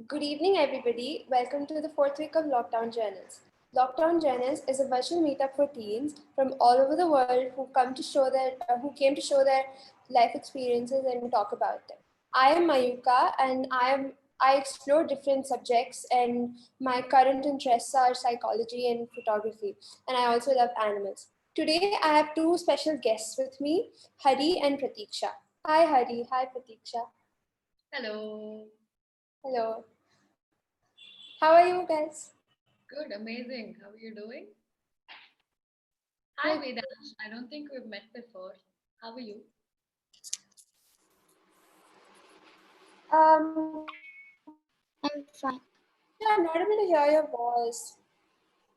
Good evening, everybody. Welcome to the fourth week of Lockdown Journals. Lockdown Journals is a virtual meetup for teens from all over the world who came to show their life experiences and talk about them. I am Mayuka, and I explore different subjects, and my current interests are psychology and photography, and I also love animals. Today, I have two special guests with me, Hari and Pratiksha. Hi, Hari. Hi, Pratiksha. Hello. Hello. How are you guys? Good, amazing. How are you doing? Hi, Good. Vedansh. I don't think we've met before. How are you? I'm fine. Yeah, I'm not able to hear your voice.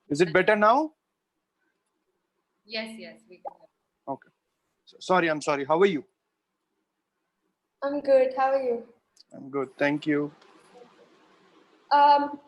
Is it better now? Yes, we can. Okay. Sorry, I'm sorry. How are you? I'm good. How are you? I'm good. Thank you.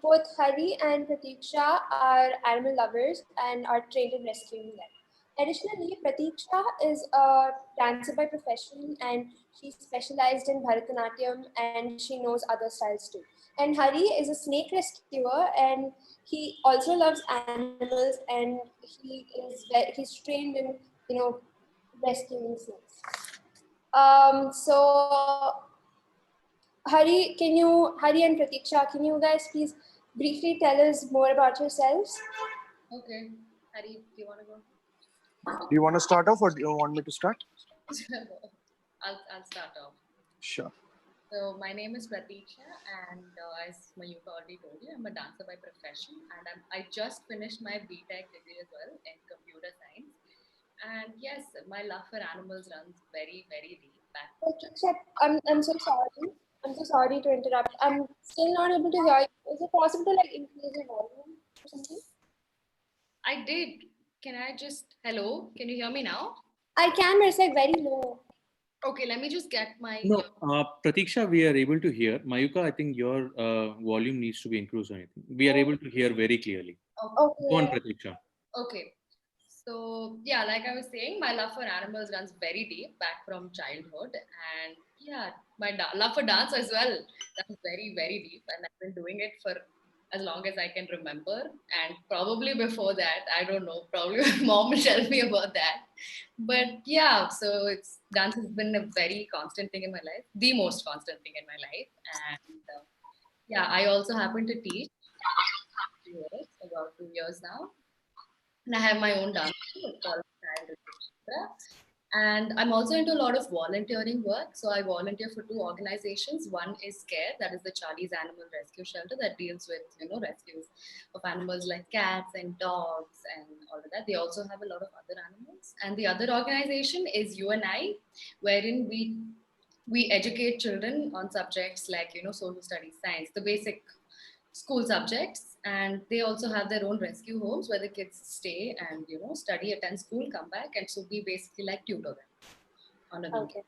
Both Hari and Pratiksha are animal lovers and are trained in rescuing them. Additionally, Pratiksha is a dancer by profession and she specialized in Bharatanatyam and she knows other styles too. And Hari is a snake rescuer and he also loves animals and he's trained in you know rescuing snakes. So Hari and Pratiksha, can you guys please briefly tell us more about yourselves? Okay. Hari, do you want to go? Do you want to start off or do you want me to start? I'll start off. Sure. So my name is Pratiksha, and as Mayuka already told you, I'm a dancer by profession, and I just finished my BTech degree as well in computer science. And yes, my love for animals runs very, very deep back. Pratiksha, I'm so sorry. I'm so sorry to interrupt. I'm still not able to hear you. Is it possible to like increase your volume or something? I did. Can I just hello? Can you hear me now? I can, but it's like very low. Okay, let me just get my No, Pratiksha, we are able to hear. Mayuka, I think your volume needs to be increased or anything. We are able to hear very clearly. Go on, Okay. Pratiksha. Okay. So yeah, like I was saying, my love for animals runs very deep back from childhood, and yeah, my love for dance as well runs very, very deep, and I've been doing it for as long as I can remember, and probably before that, I don't know, probably my mom will tell me about that. But yeah, so it's dance has been a very constant thing in my life, the most constant thing in my life, and yeah, I also happen to teach years, about 2 years now, and I have my own dance school. It's called Child Pratiksha. And I'm also into a lot of volunteering work. So I volunteer for two organizations. One is CARE, that is the Charlie's Animal Rescue Shelter that deals with, rescues of animals like cats and dogs and all of that. They also have a lot of other animals. And the other organization is UNI, wherein we educate children on subjects like, social studies, science, the basic school subjects, and they also have their own rescue homes where the kids stay and study, attend school, come back, and so we basically like tutor them on a weekend. Okay.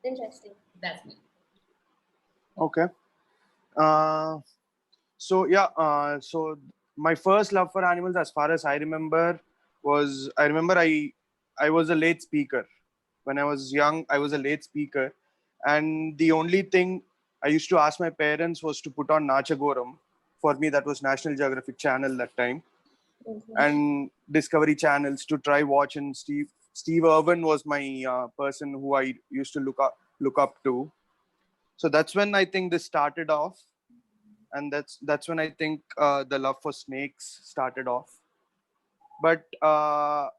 Interesting. That's me. Okay. So my first love for animals, as far as I remember, was I was a late speaker. When I was young, I was a late speaker, and the only thing I used to ask my parents was to put on Nachagoram. For me, that was National Geographic Channel that time, and Discovery channels to try watch. And Steve Irwin was my person who I used to look up to. So that's when I think this started off, and that's when I think the love for snakes started off. But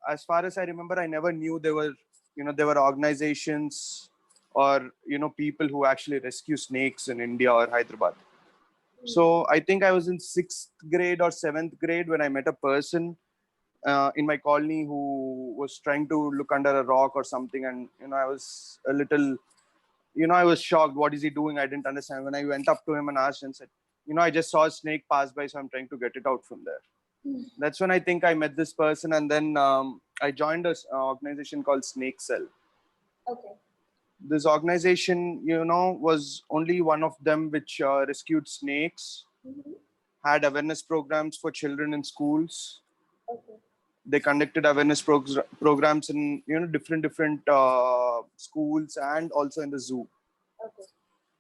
as far as I remember, I never knew there were organizations or people who actually rescue snakes in India or Hyderabad. So I think I was in 6th grade or 7th grade when I met a person in my colony who was trying to look under a rock or something, and I was a little, I was shocked. What is he doing? I didn't understand. When I went up to him and asked and said, I just saw a snake pass by, so I'm trying to get it out from there. That's when I think I met this person, and then I joined an organization called Snake Cell. Okay. This organization, was only one of them which rescued snakes, had awareness programs for children in schools. Okay. They conducted awareness programs in different schools and also in the zoo. Okay.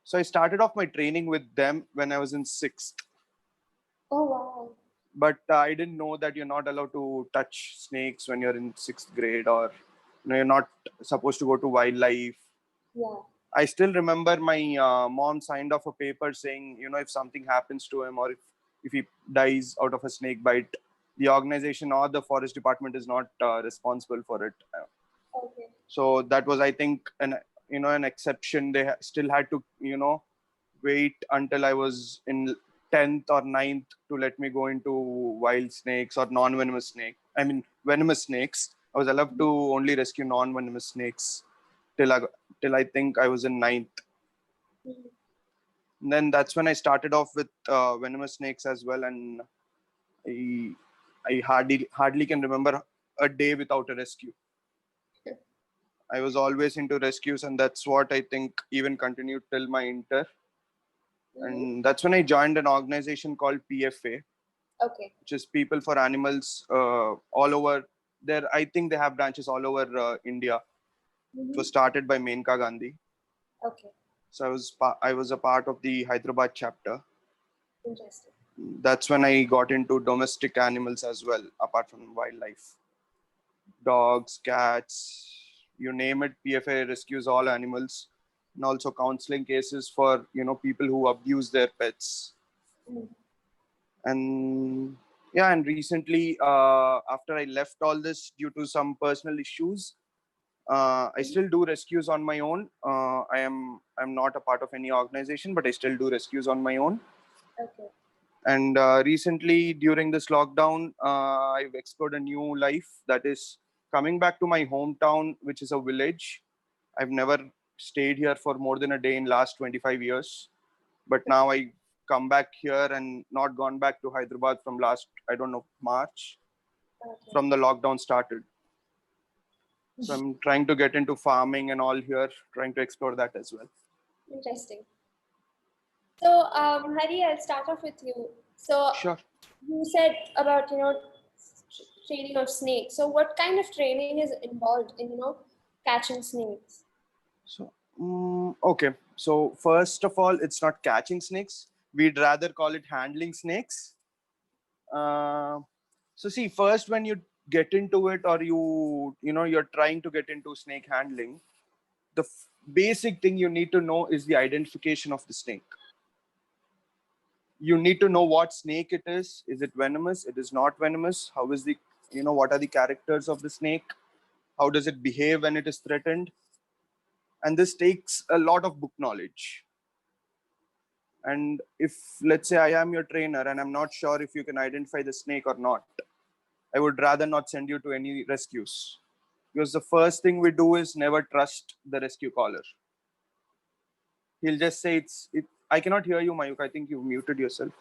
So I started off my training with them when I was in sixth. Oh wow. But I didn't know that you're not allowed to touch snakes when you're in sixth grade, or you're not supposed to go to wildlife. Yeah. I still remember my mom signed off a paper saying, if something happens to him, or if he dies out of a snake bite, the organization or the forest department is not responsible for it. Okay. So that was, I think, an exception. They still had to wait until I was in 10th or ninth to let me go into wild snakes or non-venomous snake. I mean, venomous snakes. I was allowed to only rescue non-venomous snakes till I think I was in ninth. Mhm. And then that's when I started off with venomous snakes as well, and I I hardly can remember a day without a rescue. I was always into rescues, and that's what I think even continued till my inter. Mhm. And that's when I joined an organization called PFA, Okay. which is People for Animals, all over there. I think they have branches all over India. It was Mhm. started by Menka Gandhi. Okay. So I was a part of the Hyderabad chapter. Interesting. That's when I got into domestic animals as well, apart from wildlife. Dogs, cats, you name it. PFA rescues all animals, and also counseling cases for people who abuse their pets. Mhm. And yeah, and recently, after I left all this due to some personal issues, I still do rescues on my own. I'm not a part of any organization, but I still do rescues on my own. Okay. And recently, during this lockdown, I've explored a new life, that is coming back to my hometown, which is a village. I've never stayed here for more than a day in last 25 years. But now I come back here and not gone back to Hyderabad from last, I don't know, March, Okay. from the lockdown started. So I'm trying to get into farming and all here, trying to explore that as well. Interesting. So, Hari, I'll start off with you. So, Sure. you said about training of snakes. So, what kind of training is involved in catching snakes? So, okay. So, first of all, it's not catching snakes. We'd rather call it handling snakes. Uh, so, see, first when you get into it, or you're trying to get into snake handling, the basic thing you need to know is the identification of the snake. You need to know what snake it is. Is it venomous? It is not venomous. How is what are the characters of the snake? How does it behave when it is threatened? And this takes a lot of book knowledge. And if, let's say, I am your trainer and I'm not sure if you can identify the snake or not, I would rather not send you to any rescues, because the first thing we do is never trust the rescue caller. He'll just say it. I cannot hear you, Mayuk. I think you muted yourself.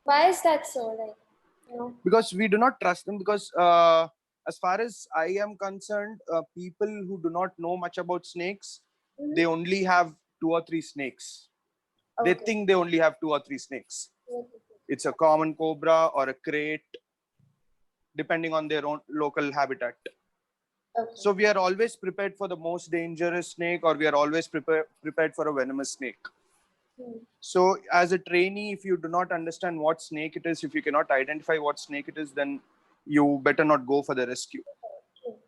Why is that so? Like. Because we do not trust them, because as far as I am concerned, people who do not know much about snakes, they Mhm. only have two or three snakes. They Okay. think they only have two or three snakes. Okay. It's a common cobra or a crate, depending on their own local habitat. Okay. So we are always prepared for the most dangerous snake, or we are always prepared for a venomous snake. Hmm. So as a trainee, if you do not understand what snake it is, if you cannot identify what snake it is, then you better not go for the rescue. True.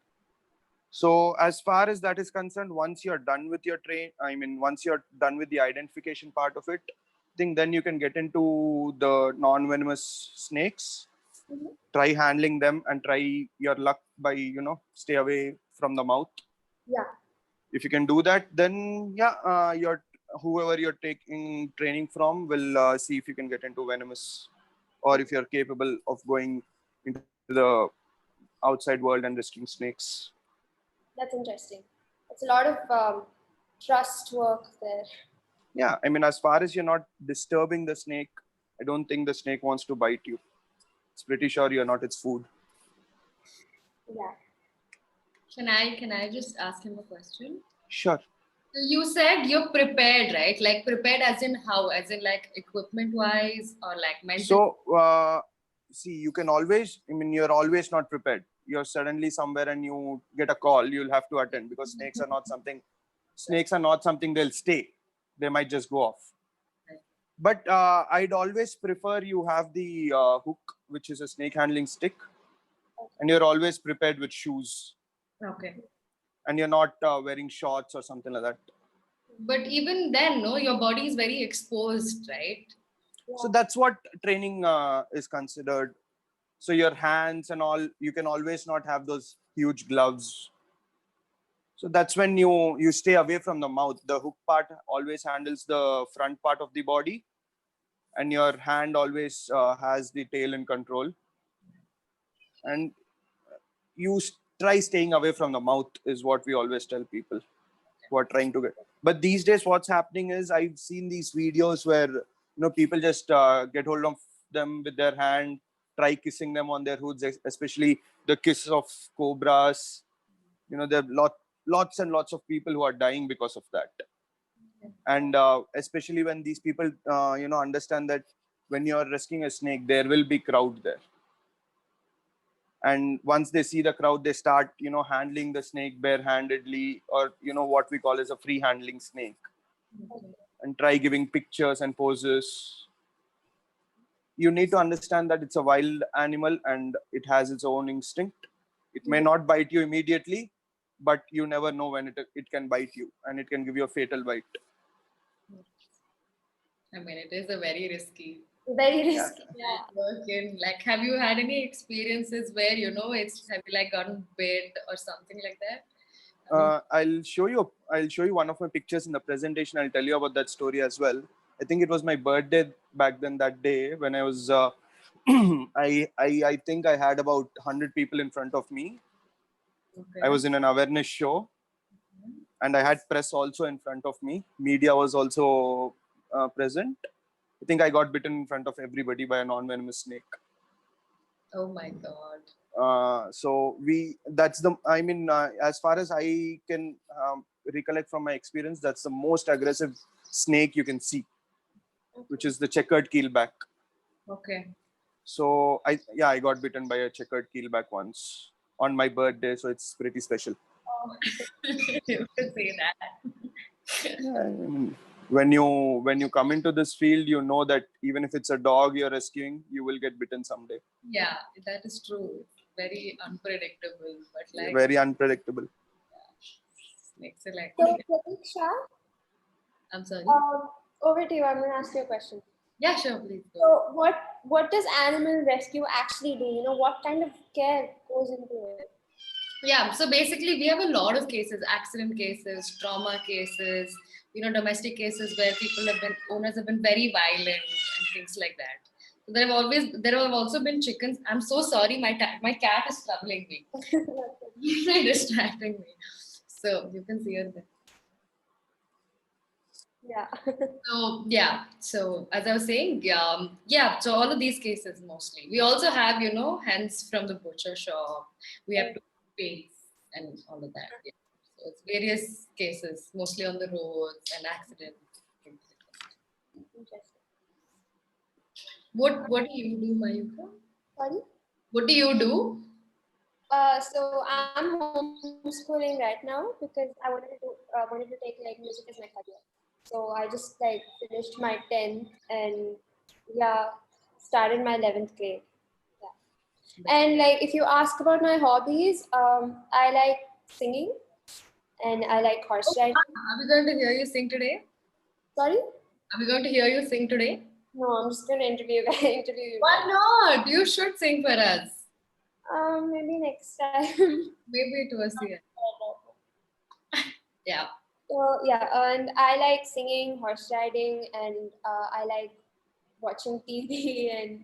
So as far as that is concerned, once you're done with your once you're done with the identification part of it, I think then you can get into the non-venomous snakes. Mhm. Try handling them and try your luck by, stay away from the mouth. Yeah. If you can do that, then yeah, whoever you're taking training from will see if you can get into venomous, or if you're capable of going into the outside world and rescuing snakes. That's interesting. It's a lot of trust work there. Yeah, as far as you're not disturbing the snake, I don't think the snake wants to bite you. It's pretty sure you're not its food. Yeah. Can I just ask him a question? Sure. You said you're prepared, right? Like prepared as in how? As in like equipment wise or like mental? So see, you can always, you're always not prepared. you're suddenly somewhere and you get a call, you'll have to attend, because snakes are not something they'll stay. They might just go off. But I'd always prefer you have the hook, which is a snake handling stick, and you're always prepared with shoes, Okay. and you're not wearing shorts or something like that. But even then, no, your body is very exposed, right? So that's what training is considered. So your hands and all, you can always not have those huge gloves. So that's when you stay away from the mouth. The hook part always handles the front part of the body, and your hand always has the tail in control. And you try staying away from the mouth is what we always tell people who are trying to get. But these days, what's happening is I've seen these videos where people just get hold of them with their hand, try kissing them on their hoods, especially the kiss of cobras. There are lots and lots of people who are dying because of that. And especially when these people understand that when you're rescuing a snake, there will be crowd there. And once they see the crowd, they start handling the snake barehandedly, or what we call as a free handling snake, and try giving pictures and poses. You need to understand that it's a wild animal and it has its own instinct. It may not bite you immediately, but you never know when it can bite you, and it can give you a fatal bite. I mean, it is a very risky Very risky. work. In like, have you had any experiences where have you like gotten bit or something like that? I'll show you one of my pictures in the presentation. I'll tell you about that story as well. I think it was my birthday back then, that day, when I was I think I had about 100 people in front of me. Okay. I was in an awareness show, and I had press also in front of me. Media was also present. I think I got bitten in front of everybody by a non-venomous snake. Oh my God. So that's the, I mean, as far as I can recollect from my experience, that's the most aggressive snake you can see, which is the checkered keelback. Okay. So I got bitten by a checkered keelback once on my birthday, so it's pretty special. You could say that. Yeah, I mean, when you come into this field, you know that even if it's a dog you're rescuing, you will get bitten someday. Yeah, that is true. Very unpredictable, but like Very unpredictable. snakes are like. So, Pratiksha, I'm sorry. over to you. I'm going to ask you a question. Yeah, sure, please go. So, what does animal rescue actually do? What kind of care goes into it? Yeah, so basically we have a lot of cases, accident cases, trauma cases, domestic cases where owners have been very violent and things like that. So there have also been chickens. I'm so sorry, my cat is troubling me, distracting me. So you can see her there. Yeah. So as I was saying, so all of these cases mostly. We also have, hens from the butcher shop. We have pigs and all of that. Yeah. So it's various cases, mostly on the roads and accidents. Interesting. What do you do, Mayuka? Sorry? What do you do? So I'm homeschooling right now because I wanted to take like music as my career. So I just like finished my 10th and started my 11th grade. Yeah. And like if you ask about my hobbies, I like singing and I like horse riding. Are we going to hear you sing today? Sorry? Are we going to hear you sing today? No, I'm just going to interview you. Why not? You should sing for us. Maybe next time. Maybe towards the end. Yeah. So yeah, and I like singing, horse riding, and I like watching TV and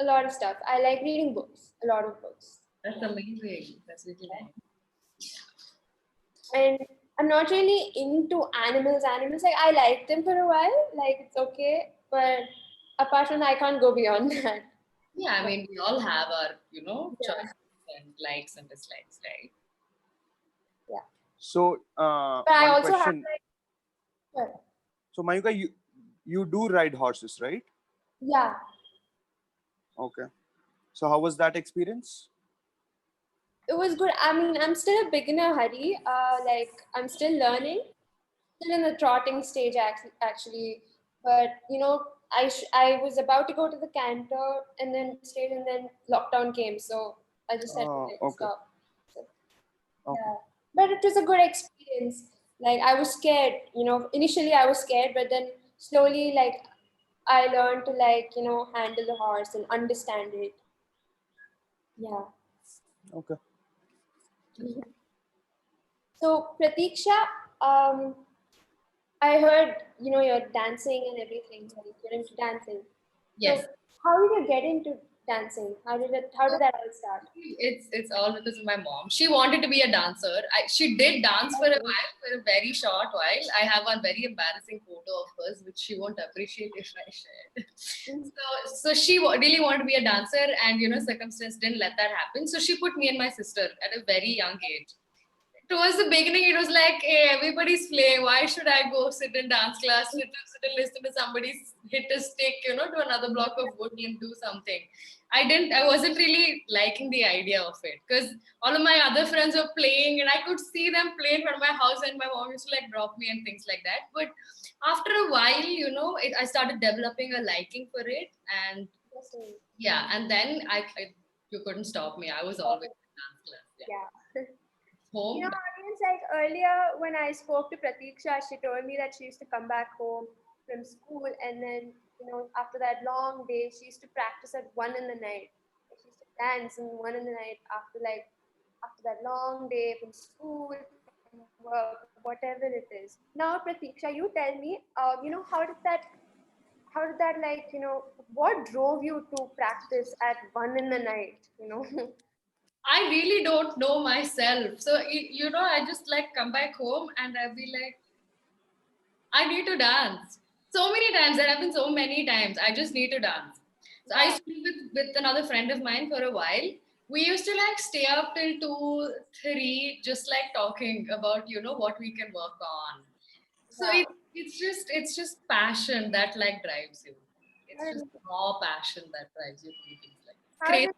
a lot of stuff. I like reading books, a lot of books. That's amazing. That's really nice. And I'm not really into animals. Like I like them for a while, like it's okay, but apart from that, I can't go beyond that. Yeah, I mean, we all have our, choices and likes and dislikes, right? Yeah. So But I one also question. have like, So Mayuka, you do ride horses, right? yeah. Okay. So how was that experience? It was good. I mean, I'm still a beginner, Hari. Like I'm still learning, still in the trotting stage actually. But I was about to go to the canter and then stage, and then lockdown came, so I just had to like Okay. stop. So, Okay. yeah, but it was a good experience. Like I was scared, initially I was scared, but then slowly, like I learned to like handle the horse and understand it. Yeah. Okay. So Pratiksha, um, I heard you're dancing and everything. Like you're into dancing. So Yes. how did you get into dancing? How did that all start? It's all because of my mom. She wanted to be a dancer. She did dance for a Okay. while, for a very short while. I have one very embarrassing photo of hers, which she won't appreciate if I share. Mhm. So she really wanted to be a dancer, and circumstance didn't let that happen. So she put me and my sister at a very young age. Towards the beginning, it was like, hey, everybody's playing. Why should I go sit in dance class, sit and listen to somebody hit a stick, to another block of wood and do something? I wasn't really liking the idea of it because all of my other friends were playing and I could see them play in front of my house and my mom used to like drop me and things like that. But after a while, I started developing a liking for it. And Interesting. yeah, and then you couldn't stop me. I was always in dance class. Yeah. Yeah. Home. Audience, like earlier when I spoke to Pratiksha, she told me that she used to come back home from school, and then after that long day, she used to practice at 1 in the night. Like, she used to dance in 1 in the night after that long day from school, from work, whatever it is. Now, Pratiksha, you tell me, how did that like what drove you to practice at 1 in the night? I really don't know myself. So, I just like come back home and I'll be like, I need to dance. So many times, there have been so many times, I just need to dance. So, I Yeah. used to be with another friend of mine for a while. We used to like stay up till 2, 3, just like talking about, what we can work on. So, Yeah. it's just passion that like drives you. It's just And raw passion that drives you to do things like this. how Crazy. did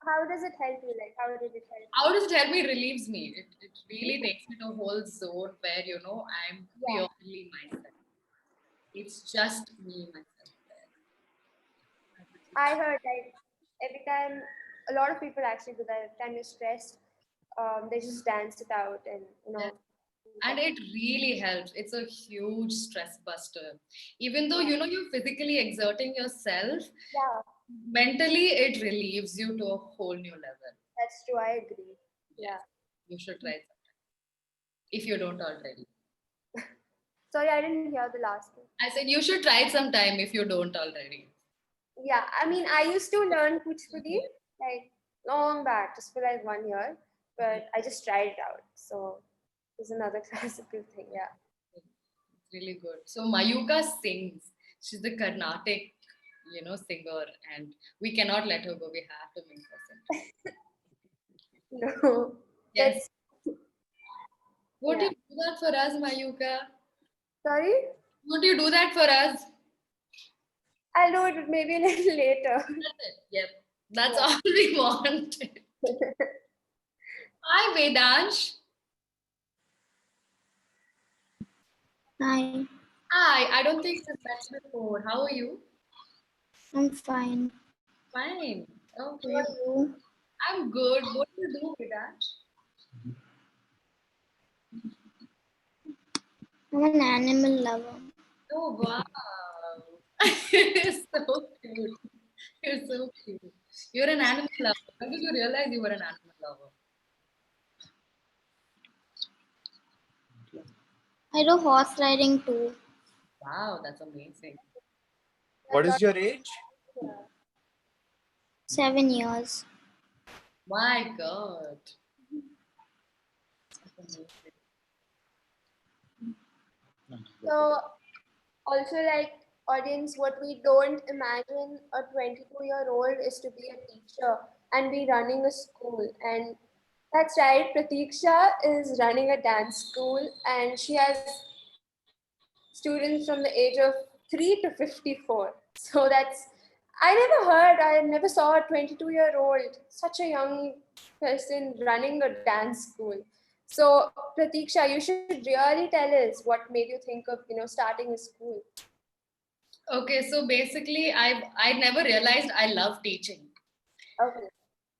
how does it help you? Like, how did it help How you? does it help me? Relieves me. It really takes me to a whole zone where I'm Yeah, purely myself. It's just me myself there. I heard like every time a lot of people actually do that. Every time you're stressed, they just dance it out and Yes. And it really helps. It's a huge stress buster. Even though you're physically exerting yourself, yeah, mentally it relieves you to a whole new level. that's true. I agree. Yes, Yeah. you should try it sometime if you don't already. Sorry, I didn't hear the last thing. I said you should try it sometime if you don't already. Yeah, I mean, I used to learn Kuchipudi like long back, just for like 1 year, but I just tried it out. So it's another classical thing. Yeah. It's really good. So Mayuka sings. She's the Carnatic, singer, and we cannot let her go. We have to make her sing. No, Yes. that's Won't yeah. you do that for us, Mayuka? Sorry, Won't you do that for us? I'll do it maybe a little later. That's it. Yep. That's Yeah. all we want. Hi, Vedansh. Hi, Hi. I don't think we've met before. How are you? I'm fine. Fine. How Okay. are you? I'm good. What do you do, Vedansh? I'm an animal lover. Oh, wow. So cute. You're so cute. You're an animal lover. When did you realize you were an animal lover? I do horse riding too. Wow, that's amazing. What is your age? 7 years. My God. That's amazing. So also like audience, what we don't imagine a 22-year-old is to be a teacher and be running a school. And that's right, Pratiksha is running a dance school and she has students from the age of 3 to 54. So that's I never heard, I never saw a 22-year-old, such a young person running a dance school. So, Pratiksha, you should really tell us what made you think of, starting a school. Okay, so basically, I never realized I love teaching. Okay.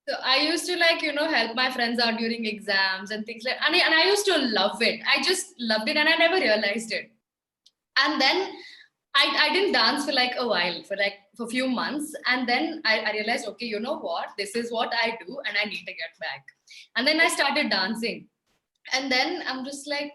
So I used to like, help my friends out during exams and things like, and I used to love it. I just loved it and I never realized it. And then I didn't dance for like a while, for a few months. And then I realized, okay, you know what? This is what I do and I need to get back. And then I started dancing. And then I'm just like,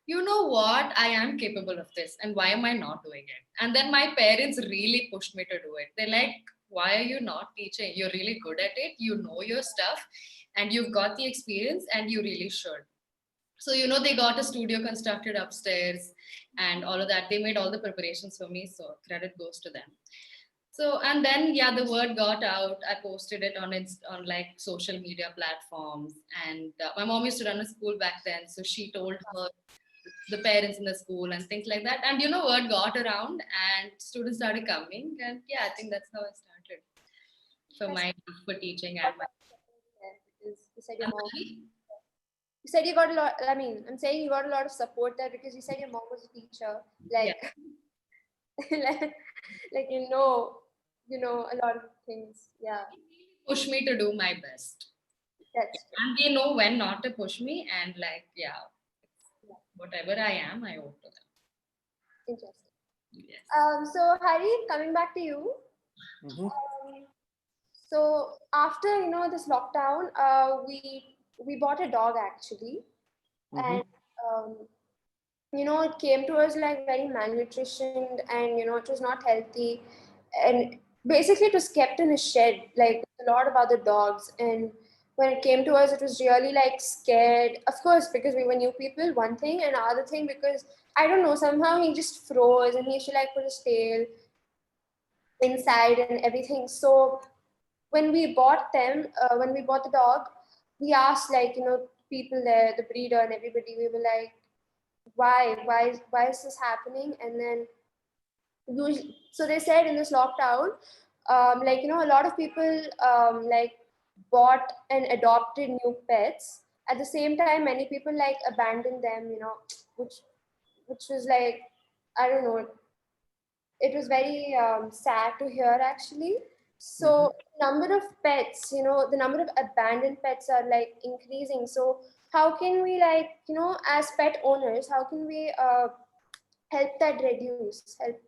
you know what? I am capable of this. And why am I not doing it? And then my parents really pushed me to do it. They're like, why are you not teaching? You're really good at it. You know your stuff and you've got the experience and you really should. So, they got a studio constructed upstairs and all of that. They made all the preparations for me. So credit goes to them. So, and then, yeah, the word got out. I posted it on like social media platforms. And my mom used to run a school back then. So she told the parents in the school and things like that. And word got around and students started coming. And yeah, I think that's how I started for my for teaching and my. Because you said your I'm mom. sorry? You said you got a lot. I mean, I'm saying you got a lot of support there because you said your mom was a teacher. Yeah. Like, like a lot of things. Yeah, Push me to do my best. that's And they know when not to push me. And like, yeah, whatever I am, I owe to them. interesting. Yes. So Hari, coming back to you. Mhm. So after this lockdown, we bought a dog actually, Mhm. and it came to us like very malnutritioned, and it was not healthy, and basically it was kept in a shed like a lot of other dogs. And when it came to us, it was really like scared, of course, because we were new people, one thing, and other thing because I don't know, somehow he just froze and he used to like put his tail inside and everything. So when we bought the dog, we asked like people there, the breeder and everybody. We were like, why is this happening? And then so they said in this lockdown, like a lot of people like bought and adopted new pets. At the same time, many people like abandoned them, which was like, I don't know, it was very sad to hear actually. Mhm. So number of pets, the number of abandoned pets are like increasing. So how can we like, as pet owners, how can we help that reduce? Help.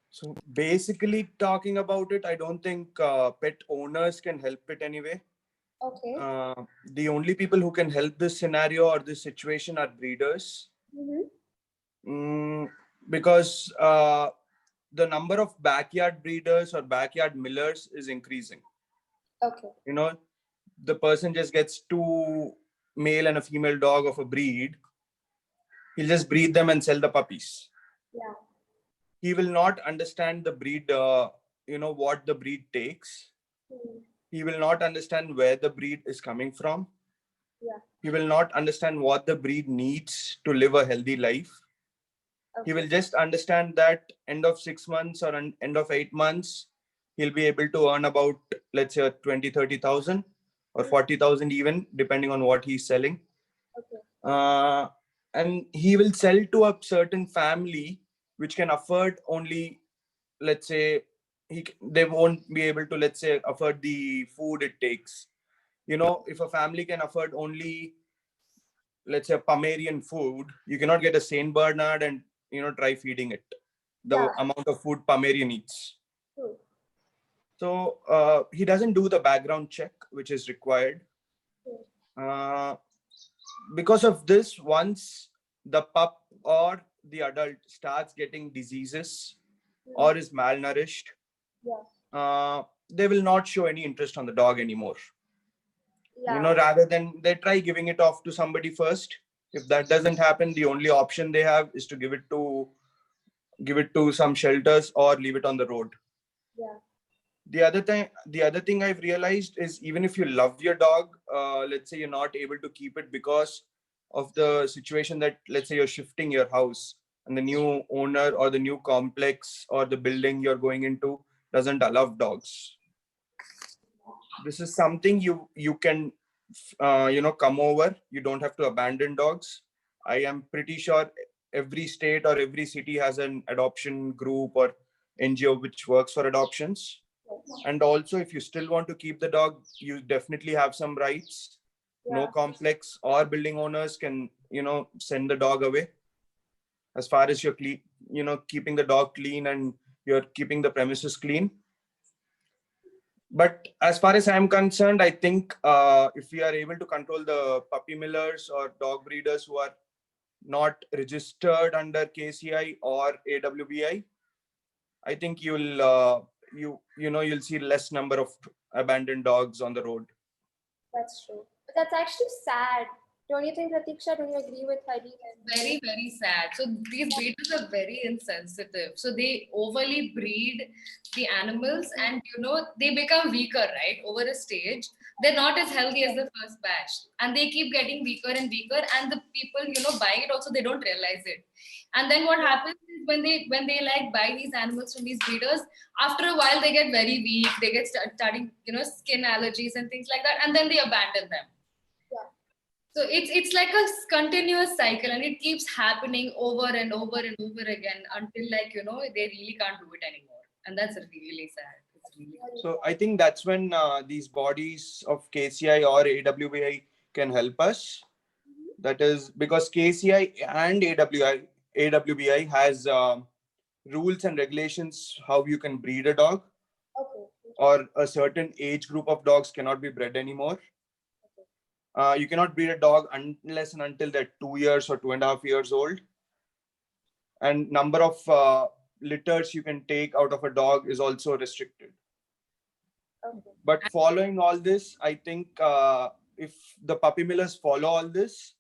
So basically, talking about it, I don't think pet owners can help it anyway. Okay. The only people who can help this scenario or this situation are breeders. Mm-hmm. Mm, because the number of backyard breeders or backyard millers is increasing. Okay. You know, the person just gets two male and a female dog of a breed. He'll just breed them and sell the puppies. Yeah. He will not understand the breed, what the breed takes. Mm. He will not understand where the breed is coming from. Yeah. He will not understand what the breed needs to live a healthy life. He Okay. will just understand that end of 6 months or end of 8 months, he'll be able to earn about, let's say, 20, 30,000 or 40,000 even, depending on what he's selling. Okay. Uh, and he will sell to a certain family which can afford only, let's say, they won't be able to, let's say, afford the food it takes. If a family can afford only, let's say, a Pomerian food, you cannot get a Saint Bernard and try feeding it the Yeah. amount of food Pomerian eats. True. So he doesn't do the background check which is required. True. Uh, because of this, once the pup or the adult starts getting diseases Mm. or is malnourished, Yeah. they will not show any interest on the dog anymore. Yeah. Rather than they try giving it off to somebody first. If that doesn't happen, the only option they have is to give it to some shelters or leave it on the road. Yeah. The other thing I've realized is, even if you love your dog, let's say you're not able to keep it because of the situation that, let's say, you're shifting your house and the new owner or the new complex or the building you're going into doesn't allow dogs. This is something you can come over. You don't have to abandon dogs. I am pretty sure every state or every city has an adoption group or NGO which works for adoptions. And also, if you still want to keep the dog, you definitely have some rights. No complex or building owners can send the dog away, as far as you're clean, keeping the dog clean and you're keeping the premises clean. But as far as I'm concerned, I think if we are able to control the puppy millers or dog breeders who are not registered under KCI or AWBI, I think you'll see less number of abandoned dogs on the road. That's true. But that's actually sad. Don't you think, Pratiksha? Don't you agree with Hari? Very, very sad. So these breeders are very insensitive. So they overly breed the animals, and they become weaker, right? Over a stage, they're not as healthy as the first batch, and they keep getting weaker and weaker. And the people, buying it also, they don't realize it. And then what happens is when they like buy these animals from these breeders, after a while they get very weak. They get starting skin allergies and things like that, and then they abandon them. So it's like a continuous cycle, and it keeps happening over and over and over again until they really can't do it anymore, and that's really sad. It's really sad. So I think that's when these bodies of KCI or AWBI can help us. That is because KCI and AWBI has rules and regulations how you can breed a dog. Okay. Or a certain age group of dogs cannot be bred anymore. You cannot breed a dog unless and until they're 2 years or 2.5 years old. And number of litters you can take out of a dog is also restricted. Okay. But following all this, I think if the puppy millers follow all this,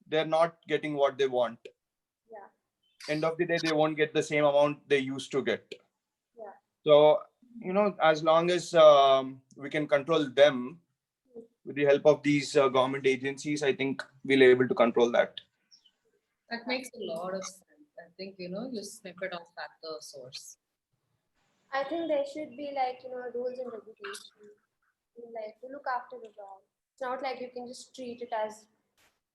they're not getting what they want. Yeah. End of the day, they won't get the same amount they used to get. Yeah. So, as long as we can control them with the help of these government agencies, I think we'll be able to control that. That makes a lot of sense. I think you snip it off at the source. I think there should be rules and regulations, to look after the dog. It's not like you can just treat it as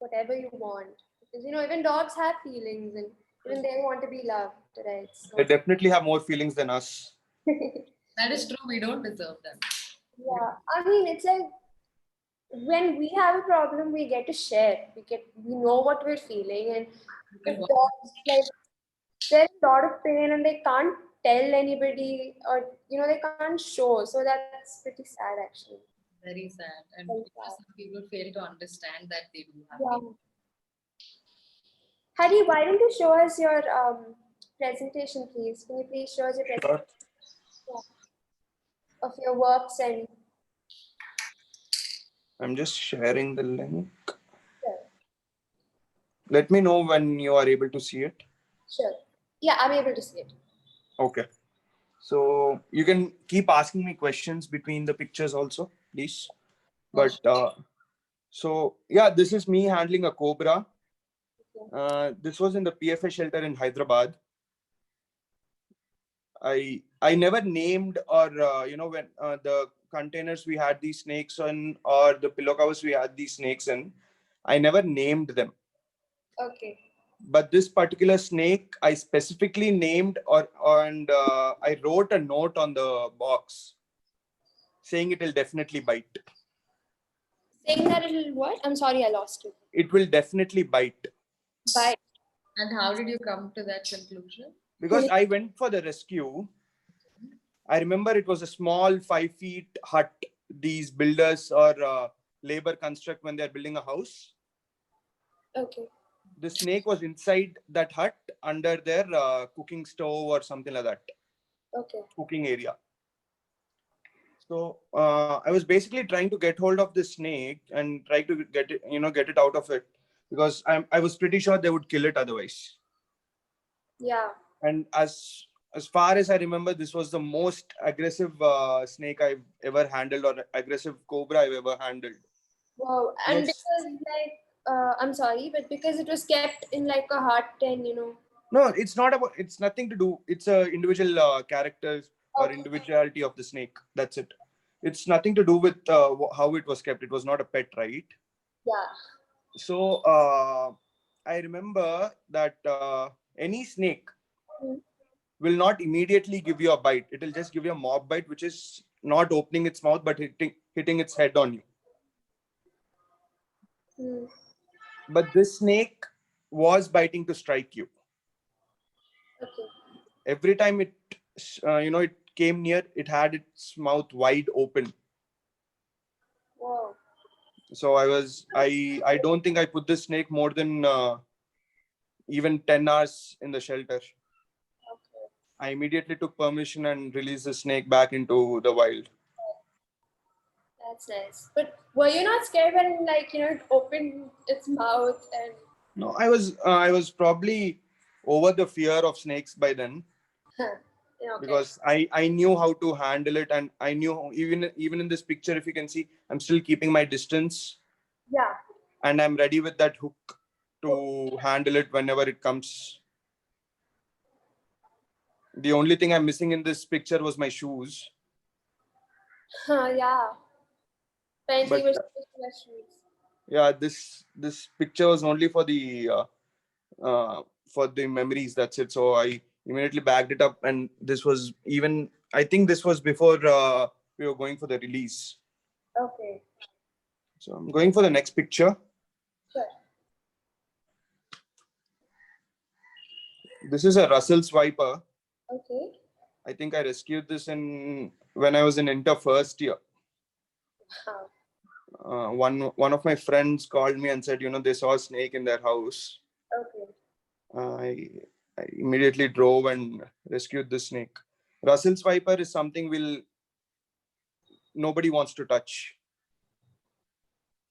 whatever you want, because even dogs have feelings and even they want to be loved, right? So, They definitely have more feelings than us. That is true. We don't deserve them. yeah, I mean, it's like when we have a problem, we get to share. We know what we're feeling, and if dogs they're in a lot of pain and they can't tell anybody, or they can't show. So that's pretty sad, actually. Very sad, and Very sad. some people fail to understand that they do have Yeah. pain. Hari, why don't you show us your presentation, please? Can you please show us your presentation of your works and? I'm just sharing the link. Sure. Let me know when you are able to see it. Sure. Yeah, I'm able to see it. Okay. So you can keep asking me questions between the pictures also, please. But so yeah, this is me handling a cobra. This was in the PFA shelter in Hyderabad. I never named, or when the containers we had these snakes in, or the pillow covers we had these snakes in, I never named them. Okay. But this particular snake I specifically named, and I wrote a note on the box saying it will definitely bite. Saying that it'll what? I'm sorry, I lost you. It will definitely bite. Bye. And how did you come to that conclusion? Because I went for the rescue. I remember it was a small 5 feet hut these builders or labor construct when they're building a house. Okay. The snake was inside that hut under their cooking stove or something like that. Okay. Cooking area. So I was basically trying to get hold of the snake and try to get it out of it, because I was pretty sure they would kill it otherwise. Yeah. And as far as I remember, this was the most aggressive snake I've ever handled, or aggressive cobra I've ever handled. Wow. And Yes. because I'm sorry, but because it was kept in like a hut and No, it's not about. It's nothing to do. It's a individual characters. or Okay. individuality of the snake. That's it. It's nothing to do with how it was kept. It was not a pet, right? Yeah. So I remember that any snake Mm. will not immediately give you a bite. It will just give you a mob bite, which is not opening its mouth but hitting its head on you. Mm. But this snake was biting to strike you. Okay. Every time it came near, it had its mouth wide open. Wow. So I don't think I put this snake more than even 10 hours in the shelter. Okay. I immediately took permission and released the snake back into the wild. That's nice. But were you not scared when, like, it opened its mouth and? No, I was probably over the fear of snakes by then, Huh. Yeah, okay. because I knew how to handle it, and I knew, even in this picture, if you can see, I'm still keeping my distance, Yeah. and I'm ready with that hook to handle it whenever it comes. The only thing I'm missing in this picture was my shoes. Yeah. Apparently, But we're supposed to wear shoes. yeah, this picture was only for the memories. That's it. So I immediately bagged it up, and this was even. I think this was before we were going for the release. Okay. So I'm going for the next picture. Sure. This is a Russell Swiper. Okay. I think I rescued this in when I was in inter first year. Wow. One of my friends called me and said, they saw a snake in their house. Okay. I immediately drove and rescued the snake. Russell Swiper is something nobody wants to touch.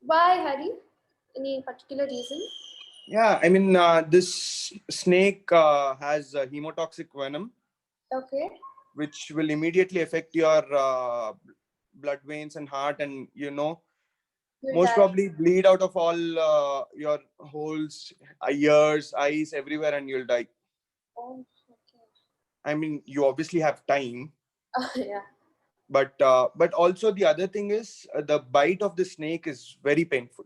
Why, Hari? Any particular reason? Yeah, I mean, this snake has hemotoxic venom, Okay. which will immediately affect your blood veins and heart, and You'll most die. probably bleed out of all your holes, ears, eyes, everywhere, and you'll die. Oh, okay. I mean, you obviously have time, Oh, yeah. but also the other thing is the bite of the snake is very painful.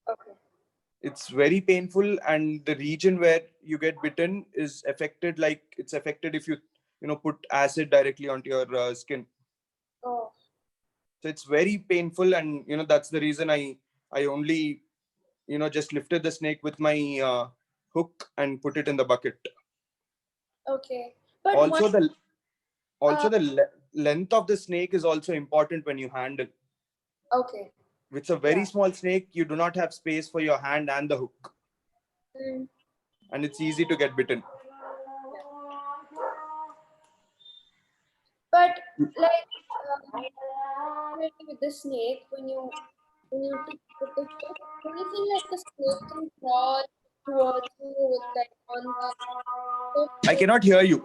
Okay. It's very painful, and the region where you get bitten is affected, like it's affected if you put acid directly onto your skin. Oh, So it's very painful, and that's the reason I only just lifted the snake with my hook and put it in the bucket. okay. But Also, what? the Uh, also the length of the snake is also important when you handle. okay. With a very Yeah. small snake, you do not have space for your hand and the hook, Mm, and it's easy to get bitten. yeah. But like, with the snake, when you took with the hook, do you think like the snake can crawl towards you with like on the hook? I cannot hear you.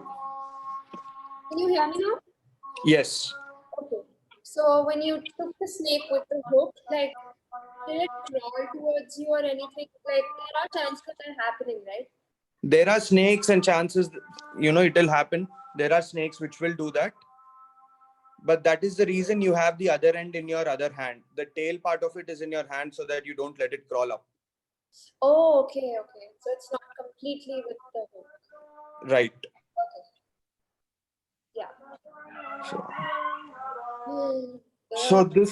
Can you hear me now? Yes. Okay. So when you took the snake with the hook, like, did it crawl towards you or anything? Like, there are chances of that happening, right? There are snakes and chances, it will happen. There are snakes which will do that. But that is the reason you have the other end in your other hand. The tail part of it is in your hand so that you don't let it crawl up. Oh, okay, okay. So it's not completely with the hook. Right. Okay. Yeah. So, Hmm. so Yeah.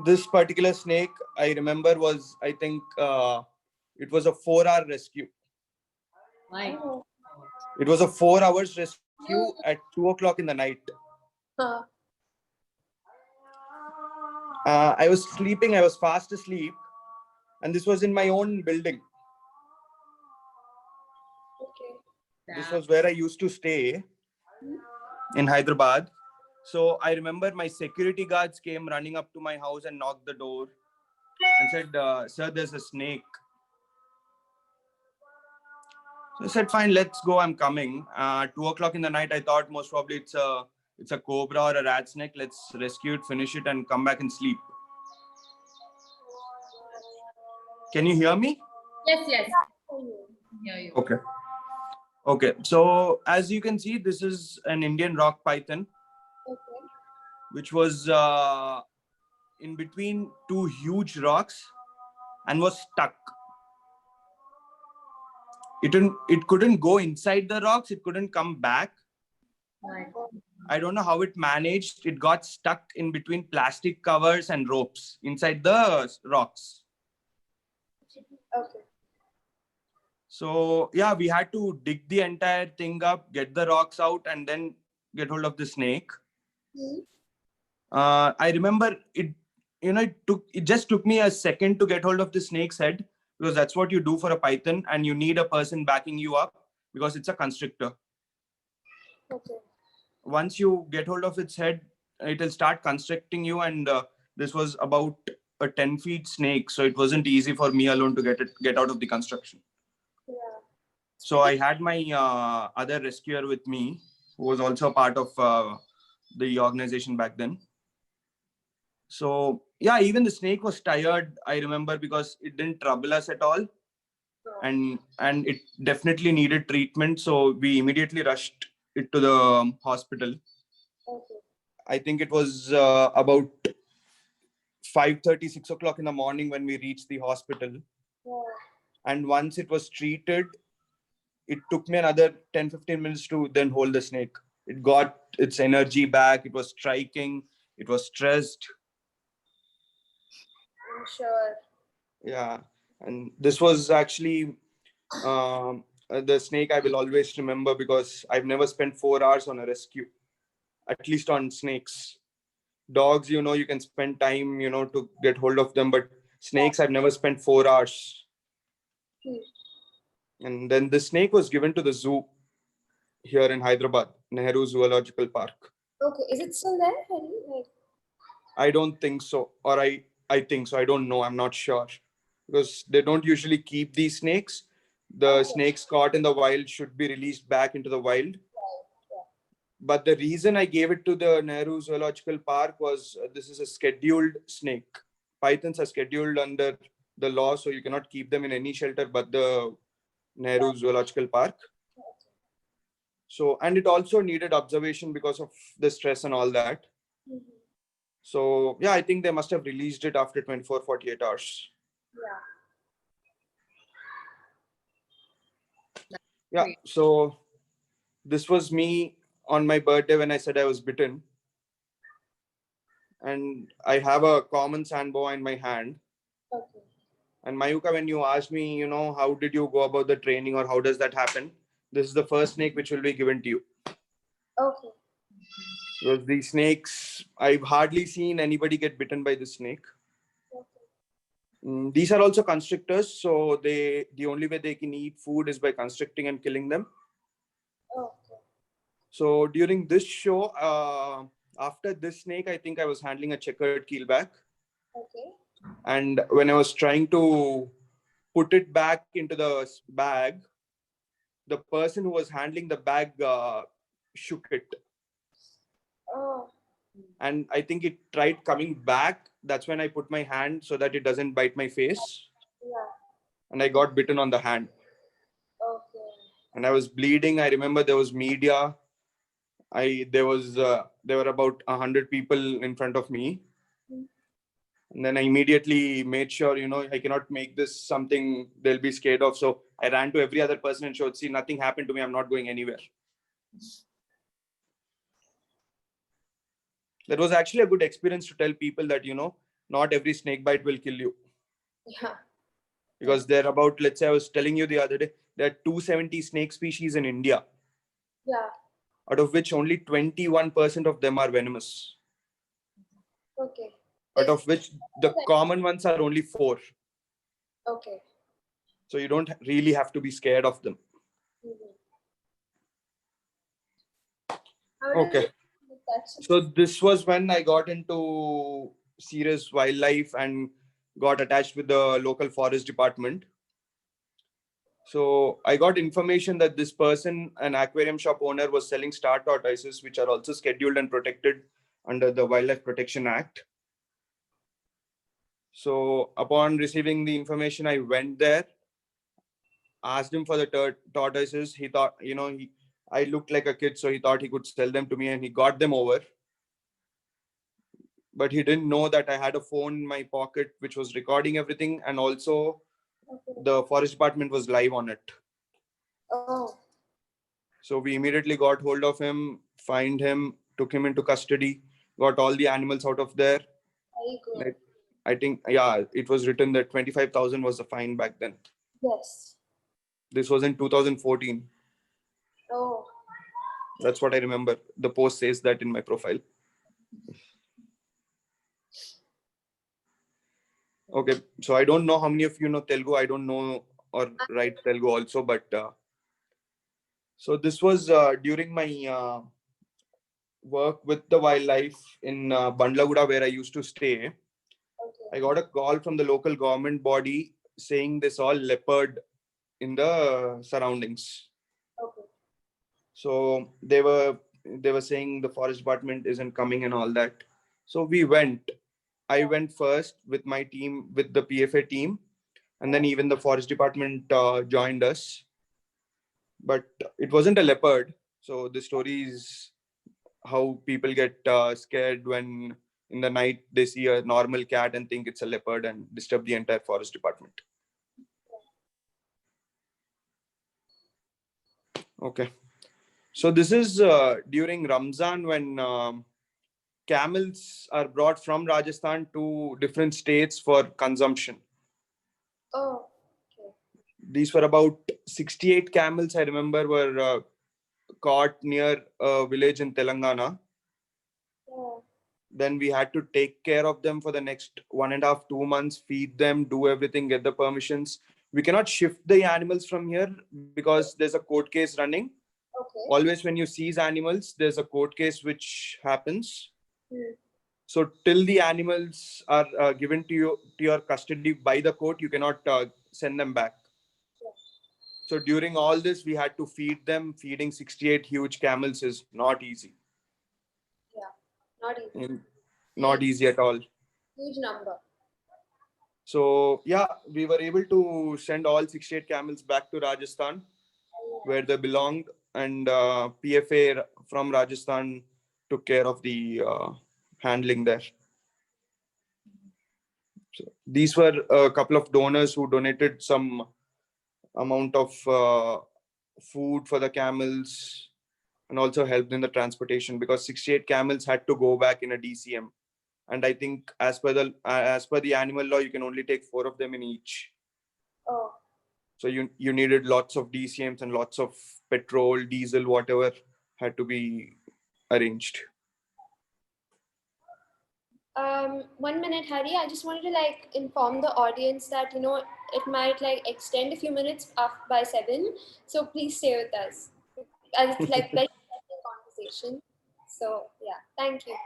this particular snake, I remember, was, I think, it was a 4-hour rescue. My Oh. It was a 4 hours rescue at 2 o'clock in the night. Huh. I was sleeping. I was fast asleep, and this was in my own building. Okay. This damn. was where I used to stay in Hyderabad. So I remember my security guards came running up to my house and knocked the door and said, "Sir, there's a snake." So I said, "Fine, let's go. I'm coming." 2 o'clock in the night, I thought most probably it's a cobra or a rat snake. Let's rescue it, finish it, and come back and sleep. Can you hear me? Yes, yes. Hear you. Okay. Okay, so as you can see, this is an Indian rock python, Okay. which was in between two huge rocks and was stuck. It couldn't go inside the rocks. It couldn't come back. Right. I don't know how it managed. It got stuck in between plastic covers and ropes inside the rocks. Okay. So yeah, we had to dig the entire thing up, get the rocks out, and then get hold of the snake. Hmm. I remember it. It just took me a second to get hold of the snake's head, because that's what you do for a python, and you need a person backing you up because it's a constrictor. Okay. Once you get hold of its head, it will start constricting you, and this was about a 10 feet snake, so it wasn't easy for me alone to get out of the construction. Yeah. So I had my other rescuer with me, who was also part of the organization back then. So yeah, even the snake was tired, I remember, because it didn't trouble us at all, and it definitely needed treatment. So we immediately rushed it to the hospital. Okay. I think it was about 5:30, 6 o'clock in the morning when we reached the hospital. Yeah. And once it was treated, it took me another 10-15 minutes to then hold the snake. It got its energy back. It was striking. It was stressed. I'm sure. Yeah. And this was actually the snake I will always remember, because I've never spent 4 hours on a rescue, at least on snakes. Dogs, you can spend time, to get hold of them, but snakes, I've never spent 4 hours. Hmm. And then the snake was given to the zoo here in Hyderabad, Nehru Zoological Park. Okay. Is it still there, Harry? Like, I don't think so, or I think so. I don't know. I'm not sure, because they don't usually keep these snakes. The okay. snakes caught in the wild should be released back into the wild. Yeah. But the reason I gave it to the Nehru Zoological Park was this is a scheduled snake. Pythons are scheduled under the law, so you cannot keep them in any shelter but the Nehru Zoological Park. So, and it also needed observation because of the stress and all that. Mhm. So, yeah, I think they must have released it after 24, 48 hours. Yeah. Yeah, Great. so this was me on my birthday when I said I was bitten. And I have a common sand boa in my hand. Okay. And Mayuka, when you asked me, how did you go about the training or how does that happen? This is the first snake which will be given to you. Okay. Because these snakes, I've hardly seen anybody get bitten by this snake. Okay. These are also constrictors, so the only way they can eat food is by constricting and killing them. Okay. So during this show, after this snake, I think I was handling a checkered keelback. Okay. And when I was trying to put it back into the bag, the person who was handling the bag shook it. Oh. And I think it tried coming back. That's when I put my hand so that it doesn't bite my face. Yeah. And I got bitten on the hand. Okay. And I was bleeding. I remember there was media. There were about 100 people in front of me. And then I immediately made sure, I cannot make this something they'll be scared of. So I ran to every other person and showed, see, nothing happened to me. I'm not going anywhere. That was actually a good experience to tell people that, not every snake bite will kill you. Yeah. Because let's say I was telling you the other day, there are 270 snake species in India, Yeah. out of which only 21% of them are venomous. Okay. Out of which the common ones are only 4. Okay. So you don't really have to be scared of them. Mhm. Okay. So this was when I got into serious wildlife and got attached with the local forest department. So I got information that this person, an aquarium shop owner, was selling star tortoises, which are also scheduled and protected under the Wildlife Protection Act. So upon receiving the information, I went there. asked him for the tortoises. He thought, I looked like a kid, so he thought he could sell them to me, and he got them over. But he didn't know that I had a phone in my pocket which was recording everything, and also the forest department was live on it. Oh. So we immediately got hold of him, fined him, took him into custody, got all the animals out of there. Very good. I think, yeah, it was written that 25,000 was the fine back then. Yes. This was in 2014. Oh. That's what I remember. The post says that in my profile. Okay, so I don't know how many of you know Telugu. I don't know or write Telugu also, but so this was during my work with the wildlife in Bandlaguda, where I used to stay. Okay. I got a call from the local government body saying they saw leopard in the surroundings. Okay. So they were saying the forest department isn't coming and all that. So we went. I went first with my team, with the PFA team, and then even the forest department joined us. But it wasn't a leopard. So the story is how people get scared when in the night they see a normal cat and think it's a leopard and disturb the entire forest department. Okay. So this is during Ramzan, when camels are brought from Rajasthan to different states for consumption. Oh. Okay. These were about 68 camels, I remember, were caught near a village in Telangana. Yeah. Then we had to take care of them for the next 1.5, 2 months, feed them, do everything, get the permissions. We cannot shift the animals from here because there's a court case running. Okay. Always when you seize animals, there's a court case which happens. Hmm. So till the animals are given to your custody by the court, you cannot send them back. Yeah. So during all this, we had to feed them. Feeding 68 huge camels is not easy. Yeah. Not easy. Not easy at all. Huge number. So yeah, we were able to send all 68 camels back to Rajasthan, where they belonged, and PFA from Rajasthan took care of the handling there. So these were a couple of donors who donated some amount of food for the camels and also helped in the transportation, because 68 camels had to go back in a DCM. And I think as per the animal law, you can only take 4 of them in each. Oh. So you needed lots of DCMs and lots of petrol, diesel, whatever had to be arranged. 1 minute, Hari. I just wanted to inform the audience that it might extend a few minutes up by 7. So please stay with us. As it's like very interesting conversation. So yeah, thank you.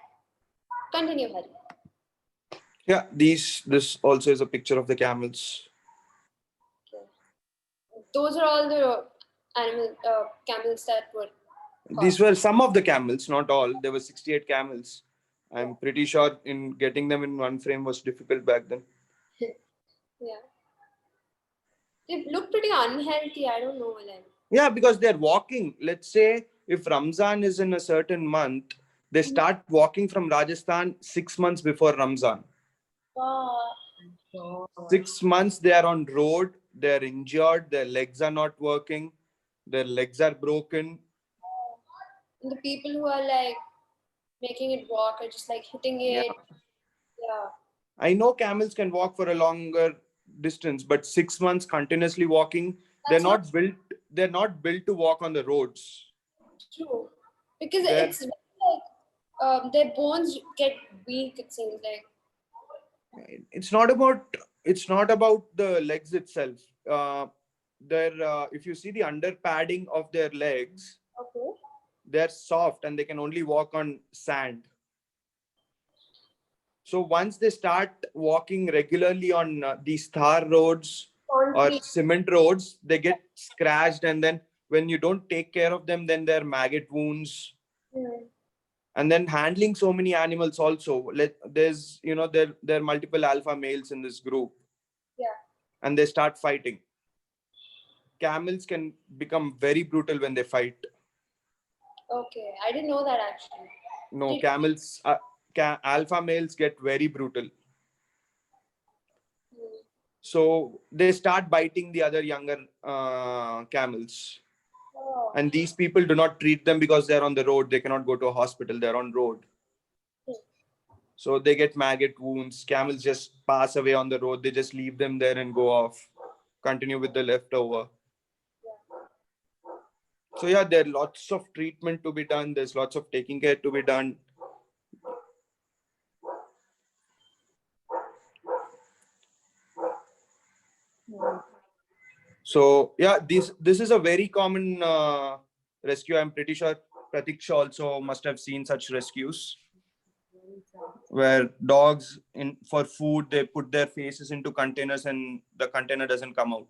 Continue, Hari. Yeah, this also is a picture of the camels. Okay. Those are all the camels that were caught. These were some of the camels, not all. There were 68 camels. I'm pretty sure in getting them in one frame was difficult back then. Yeah. They look pretty unhealthy. I don't know. Yeah, because they're walking. Let's say if Ramzan is in a certain month, they start walking from Rajasthan 6 months before Ramzan. 6 months they are on road. They're injured. Their legs are not working. Their legs are broken. And the people who are making it walk are just hitting it. Yeah. I know camels can walk for a longer distance, but 6 months continuously walking, they're not built to walk on the roads. True. Because it's their bones get weak, it seems like. It's not about the legs itself. If you see the under padding of their legs, Okay. they're soft and they can only walk on sand. So once they start walking regularly on these tar roads or cement roads, they get scratched, and then when you don't take care of them, then they're maggot wounds. And then handling so many animals also. There's there are multiple alpha males in this group. Yeah. And they start fighting. camels can become very brutal when they fight. Okay, I didn't know that actually. No, Did- camels, alpha males get very brutal. So they start biting the other younger camels. Oh. And these people do not treat them because they're on the road. They cannot go to a hospital. They're on road. So they get maggot wounds. Camels just pass away on the road. They just leave them there and go off. Continue with the leftover. So yeah, there are lots of treatment to be done. There's lots of taking care to be done. So yeah, this is a very common rescue. I'm pretty sure Pratiksha also must have seen such rescues where dogs in for food they put their faces into containers and the container doesn't come out.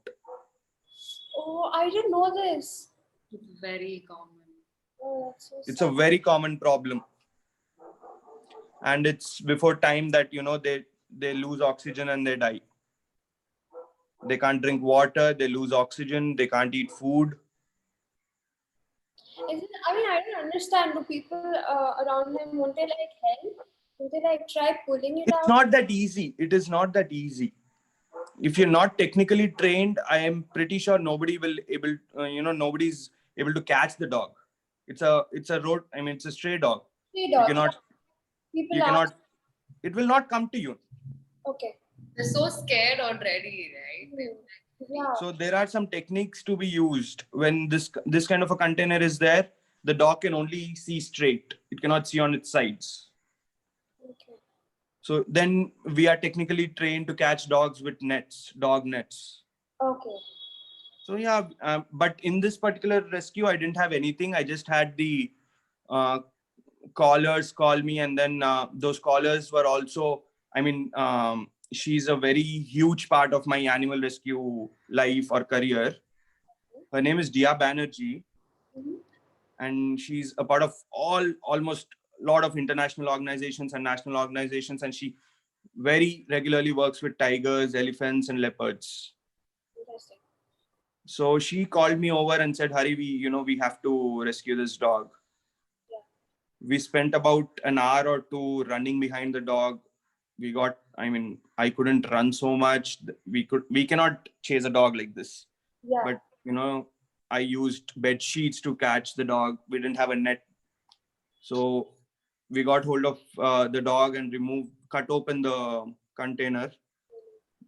Oh, I didn't know this. It's very common. Oh, that's so It's sad. a very common problem, and it's before time that they lose oxygen and they die. They can't drink water. They lose oxygen. They can't eat food. I mean, I don't understand. Do people around him, won't they like help? Won't they like try pulling it It's out? not that easy. It is not that easy. If you're not technically trained, I am pretty sure nobody will able nobody's able to catch the dog. It's a road. I mean, it's a stray dog. Three You dogs. cannot. People You ask. cannot. It will not come to you. Okay. They're so scared already, right? Yeah. So there are some techniques to be used when this kind of a container is there. The dog can only see straight. It cannot see on its sides. Okay. So then we are technically trained to catch dogs with nets, dog nets. Okay. So yeah, but in this particular rescue, I didn't have anything. I just had the uh, callers call me, and then those callers were also. I mean, she's a very huge part of my animal rescue life or career. Her name is Dia Banerjee, Mhm. and she's a part of almost a lot of international organizations and national organizations, and she very regularly works with tigers, elephants, and leopards. Interesting. So she called me over and said, "Hari, we have to rescue this dog." Yeah. We spent about an hour or two running behind the dog. I couldn't run so much. We cannot chase a dog like this. Yeah. But I used bed sheets to catch the dog. We didn't have a net, so we got hold of the dog and cut open the container.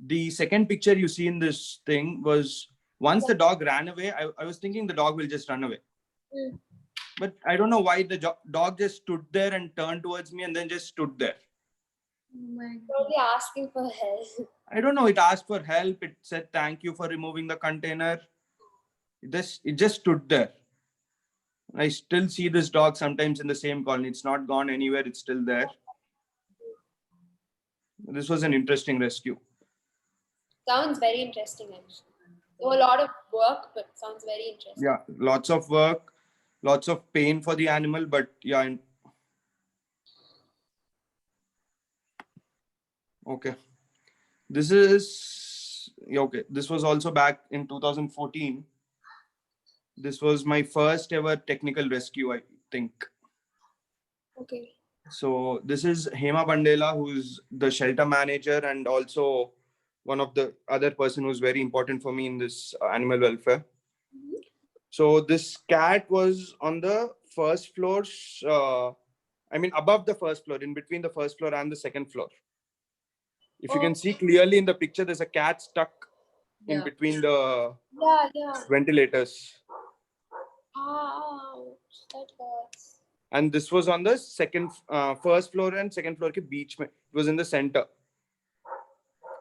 The second picture you see in this thing was once the dog ran away. I was thinking the dog will just run away. Mm. But I don't know why the dog just stood there and turned towards me and then just stood there. Oh my God. Probably asking for help. I don't know. It asked for help. It said, "Thank you for removing the container." It just stood there. I still see this dog sometimes in the same colony. It's not gone anywhere. It's still there. This was an interesting rescue. Sounds very interesting, actually. So a lot of work, but sounds very interesting. Yeah, lots of work, lots of pain for the animal, but yeah. Okay. This is okay. This was also back in 2014. This was my first ever technical rescue, I think. Okay. So this is Hema Bandela, who's the shelter manager and also one of the other person who's very important for me in this animal welfare. Mhm. So this cat was on the first floor, above the first floor, in between the first floor and the second floor. If you can see clearly in the picture, there's a cat stuck in Yeah. between the Yeah. ventilators. Ouch, that hurts. And this was on the first floor and second floor ke beech mein. It was in the center.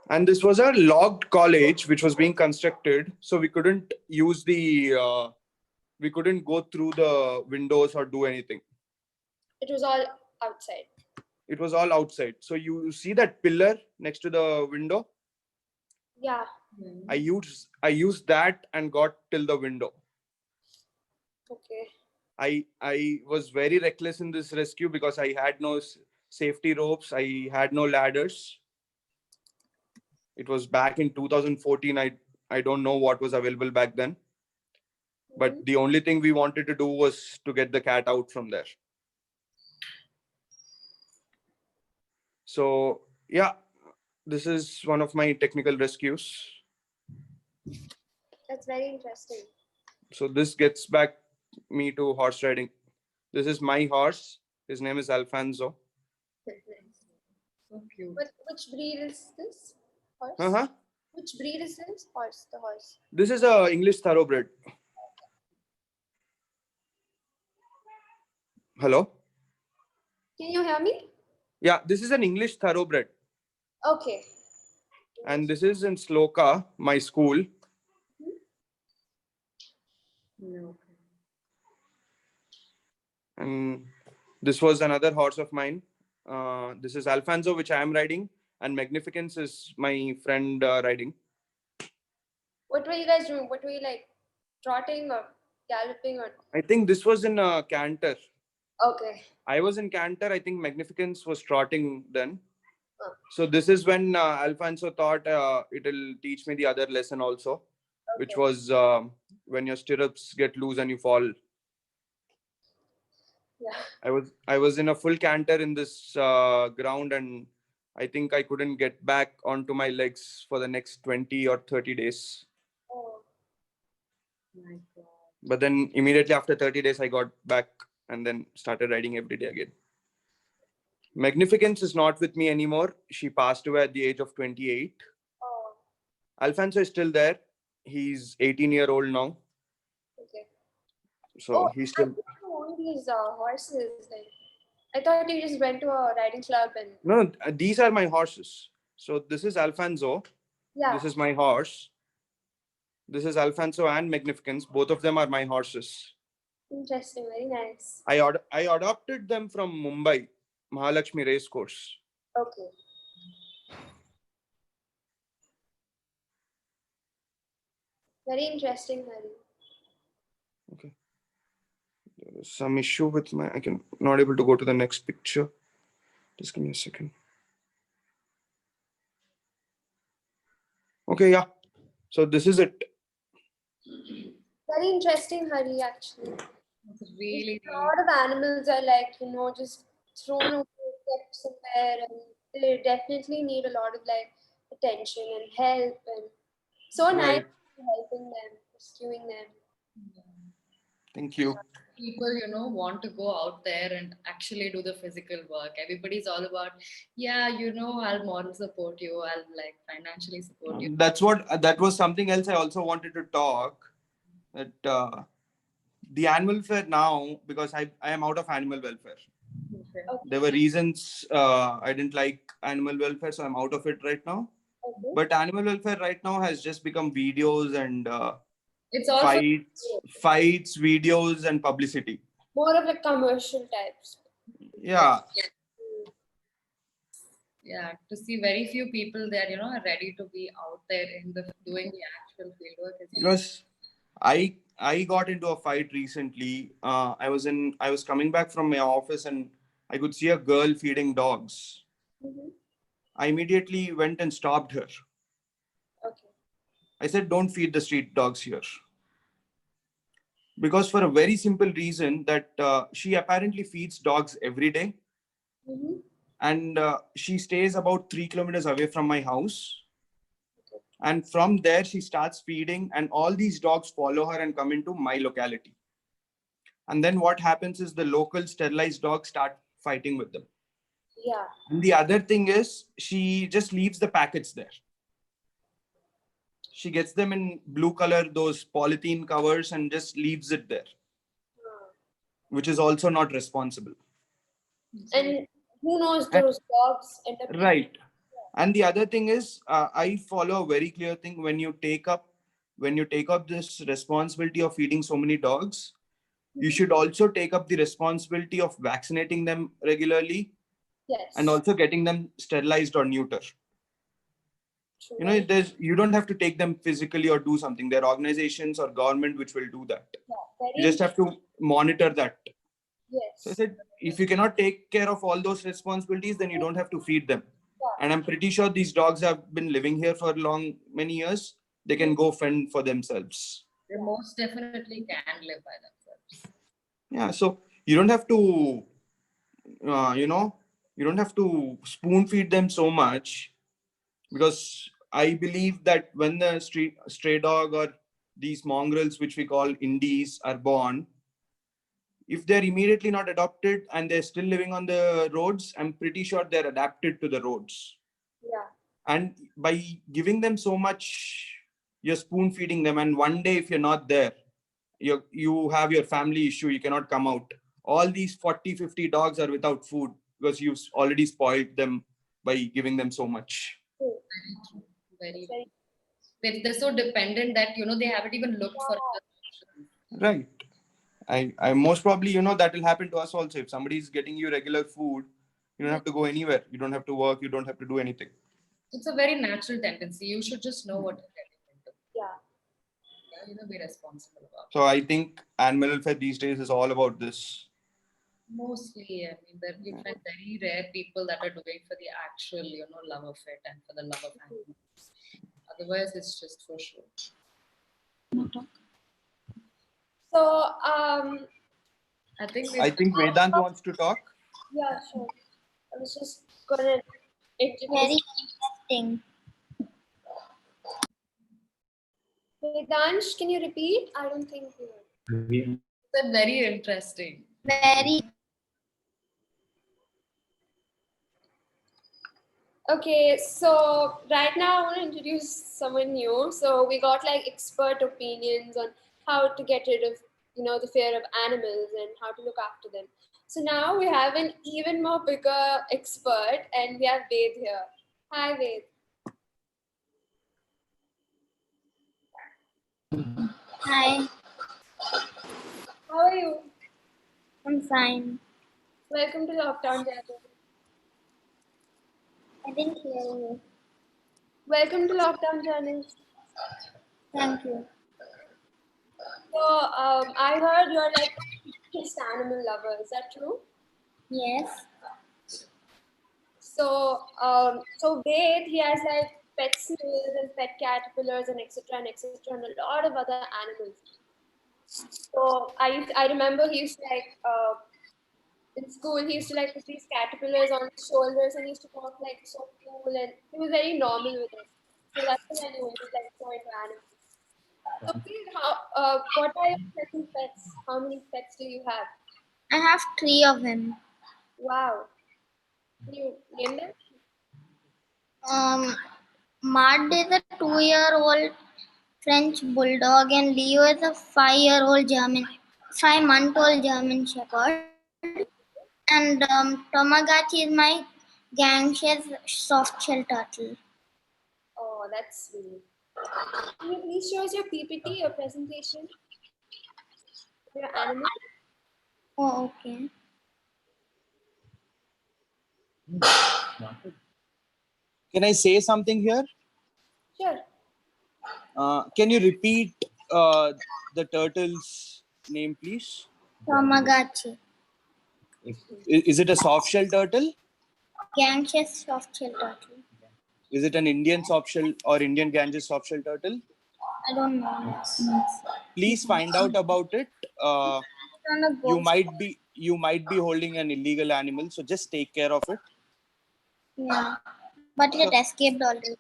And this was a logged college which was being constructed, so we couldn't we couldn't go through the windows or do anything. It was all outside. It was all outside. So you see that pillar next to the window? Yeah. I used that and got till the window. Okay. I was very reckless in this rescue because I had no safety ropes. I had no ladders. It was back in 2014. I don't know what was available back then. But the only thing we wanted to do was to get the cat out from there. So yeah, this is one of my technical rescues. That's very interesting. So this gets back me to horse riding. This is my horse. His name is Alfonso. Nice. So cute. Which breed is this horse? Uh-huh. Which breed is this horse? The horse. This is a English thoroughbred. Hello? Can you hear me? Yeah, this is an English thoroughbred. Okay. And this is in Sloka, my school. No. And this was another horse of mine. This is Alfonso, which I am riding. And Magnificence is my friend riding. What were you guys doing? What were you like, trotting or galloping or? I think this was in canter. Okay. I was in canter. I think Magnificence was trotting then. Oh. So this is when Alfonso thought it'll teach me the other lesson also, which was when your stirrups get loose and you fall. Yeah. I was in a full canter in this ground, and I think I couldn't get back onto my legs for the next 20 or 30 days. Oh. My God. But then immediately after 30 days, I got back and then started riding every day again. Magnificence is not with me anymore. She passed away at the age of 28. Oh. Alfonso is still there. He's 18-year-old now. Okay. So he's still... I own these horses. Like, I thought you just went to a riding club and. No, these are my horses. So this is Alfonso. Yeah. This is my horse. This is Alfonso and Magnificence. Both of them are my horses. Interesting. Very nice. I adopted them from Mumbai, Mahalakshmi Race Course. Okay. Very interesting, Hari. Okay. There is some issue with my... I can not able to go to the next picture. Just give me a second. Okay, yeah. So this is it. Very interesting, Hari, actually. It's really, A lot of animals are like, just thrown away, kept somewhere, and they definitely need a lot of like attention and help. And so nice Right. helping them, rescuing them. Thank you. people, want to go out there and actually do the physical work. Everybody's all about, I'll moral support you, I'll like financially support you. That was something else I also wanted to talk. That the animal welfare now, because I am out of animal welfare. Okay. There were reasons I didn't like animal welfare, so I'm out of it right now. Okay. But animal welfare right now has just become videos and It's also fights, videos, and publicity. More of like commercial types. Yeah. yeah, to see very few people there, are ready to be out there in the doing the actual field work. Because I got into a fight recently. I was coming back from my office and I could see a girl feeding dogs. Mm-hmm. I immediately went and stopped her. Okay. I said, don't feed the street dogs here. Because for a very simple reason that she apparently feeds dogs every day. Mm-hmm. And she stays about 3 kilometers away from my house. And from there, she starts feeding and all these dogs follow her and come into my locality. And then what happens is the local sterilized dogs start fighting with them. Yeah. And the other thing is she just leaves the packets there. She gets them in blue color, those polythene covers, and just leaves it there, which is also not responsible. And who knows, those dogs end up. Right. And the other thing is, I follow a very clear thing. When you take up this responsibility of feeding so many dogs, you should also take up the responsibility of vaccinating them regularly. Yes. And also getting them sterilized or neuter. True. You don't have to take them physically or do something. There are organizations or government which will do that. Yeah, You just have to monitor that. Yes. So I said, if you cannot take care of all those responsibilities, then you don't have to feed them. Yeah. And I'm pretty sure these dogs have been living here for many years. They can go fend for themselves. They most definitely can live by themselves. Yeah, so you don't have to, you know, you don't have to spoon feed them so much, because I believe that when the stray dog or these mongrels, which we call indies, are born, if they're immediately not adopted and they're still living on the roads, I'm pretty sure they're adapted to the roads. Yeah. And by giving them so much, you're spoon feeding them, and one day if you're not there, you have your family issue, you cannot come out. All these 40-50 dogs are without food because you've already spoiled them by giving them so much. True. Very true. Very. Very They're so dependent that they haven't even looked for other options. Right. I most probably, that will happen to us also. If somebody is getting you regular food, you don't have to go anywhere, you don't have to work, you don't have to do anything. It's a very natural tendency. You should just know what you're getting into. yeah. Be responsible about it. So I think animal welfare these days is all about this. Mostly, I mean, there you find very rare people that are doing for the actual, love of it and for the love of animals. Otherwise, it's just for show. So I think I think Vedansh wants to talk. yeah, sure. I was just gonna introduce Very interesting. Vedansh. Can you repeat? I don't think you heard. it's very interesting. Very. Okay, so right now I want to introduce someone new. So we got like expert opinions on how to get rid of, the fear of animals and how to look after them. So now we have an even more bigger expert, and we have Ved here. Hi, Ved. Hi, How are you? I'm fine. Welcome to Lockdown Channel. I didn't hear you. Welcome to Lockdown Channel. Thank you. So I heard you're like biggest animal lover. Is that true? Yes. So Ved, he has like pet snails and pet caterpillars and etc. and a lot of other animals. So I remember he used to like in school he used to like put these caterpillars on his shoulders and he used to walk like so cool, and he was very normal with it. So that's when I knew he was like so into animals. So Ved, what are your present pets? How many pets do you have? I have 3 of them. Wow. Can you name them? Mud is a 2-year-old French bulldog, and Leo is a 5-month-old German Shepherd. And Tamagotchi is my Gangsha's soft shell turtle. Oh, that's sweet. Can you please show us your PPT, your presentation, your animal? Oh, okay. Can I say something here? Sure. Can you repeat the turtle's name, please? Tamagotchi. Is it a soft shell turtle? Gangsha's soft shell turtle. Is it an Indian soft shell or Indian Ganges soft shell turtle? I don't know. Please find out about it. It's on a You ghost. might be holding an illegal animal, so just take care of it. Yeah. But it escaped already.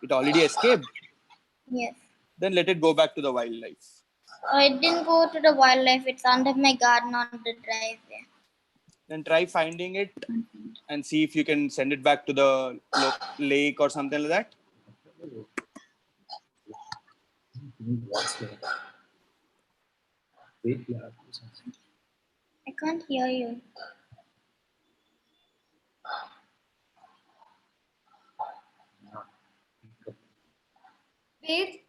It already escaped. Yes. Then let it go back to the wildlife. It didn't go to the wildlife. It's under my garden on the driveway. Then try finding it and see if you can send it back to the lake or something like that. I can't hear you. Ved,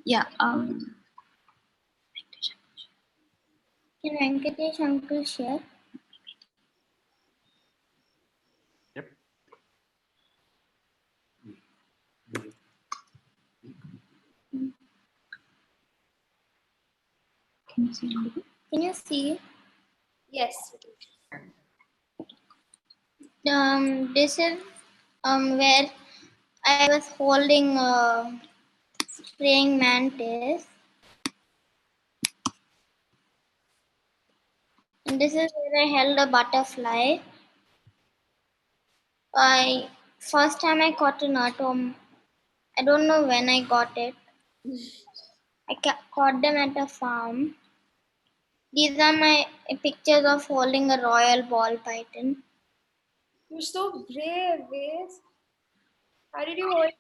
Yeah. Can Venkatesh uncle share? Yep. Can you see? yes. This is where I was holding praying mantis. This is where I held a butterfly. First time I caught an atom. I don't know when I got it. I caught them at a farm. These are my pictures of holding a royal ball python. You're so brave, Ved. How did you hold it?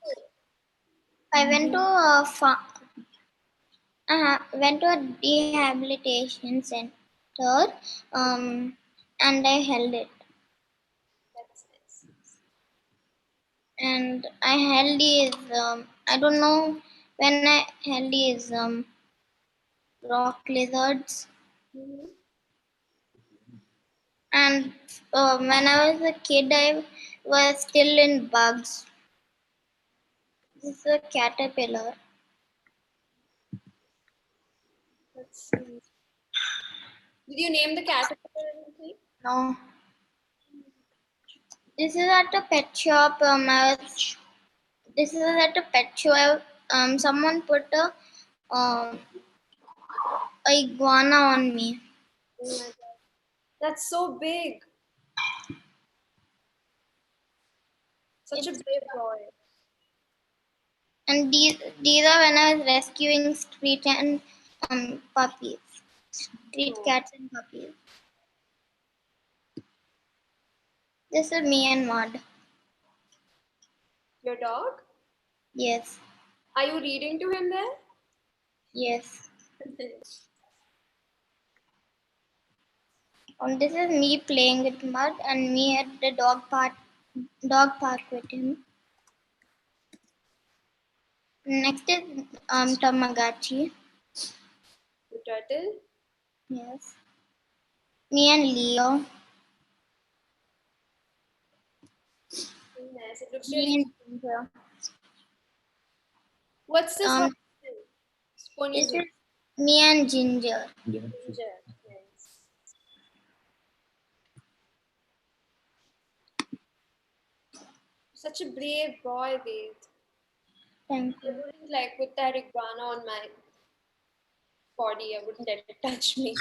I went to a went to a rehabilitation center, and I held it. That's nice. And I held these. I don't know when I held these rock lizards. Mm-hmm. And when I was a kid, I was still in bugs. This is a caterpillar. Let's see. Did you name the caterpillar or anything? No. This is at a pet shop. This is at a pet shop. Someone put a iguana on me. Oh my god. That's so big. Such a brave boy. And these are when I was rescuing street and puppies, street cats and puppies. This is me and Mud. Your dog? Yes, Are you reading to him there? yes. This is me playing with Mud and me at the dog park with him. Next is Tamagotchi. The turtle? Yes. Me and Leo. Nice. It looks Me really. and Ginger. What's this one? This Spoonie. is me and Ginger. Ginger. Nice. Such a brave boy, Ved. Thank I you. wouldn't like put that iguana on my body. I wouldn't let it touch me.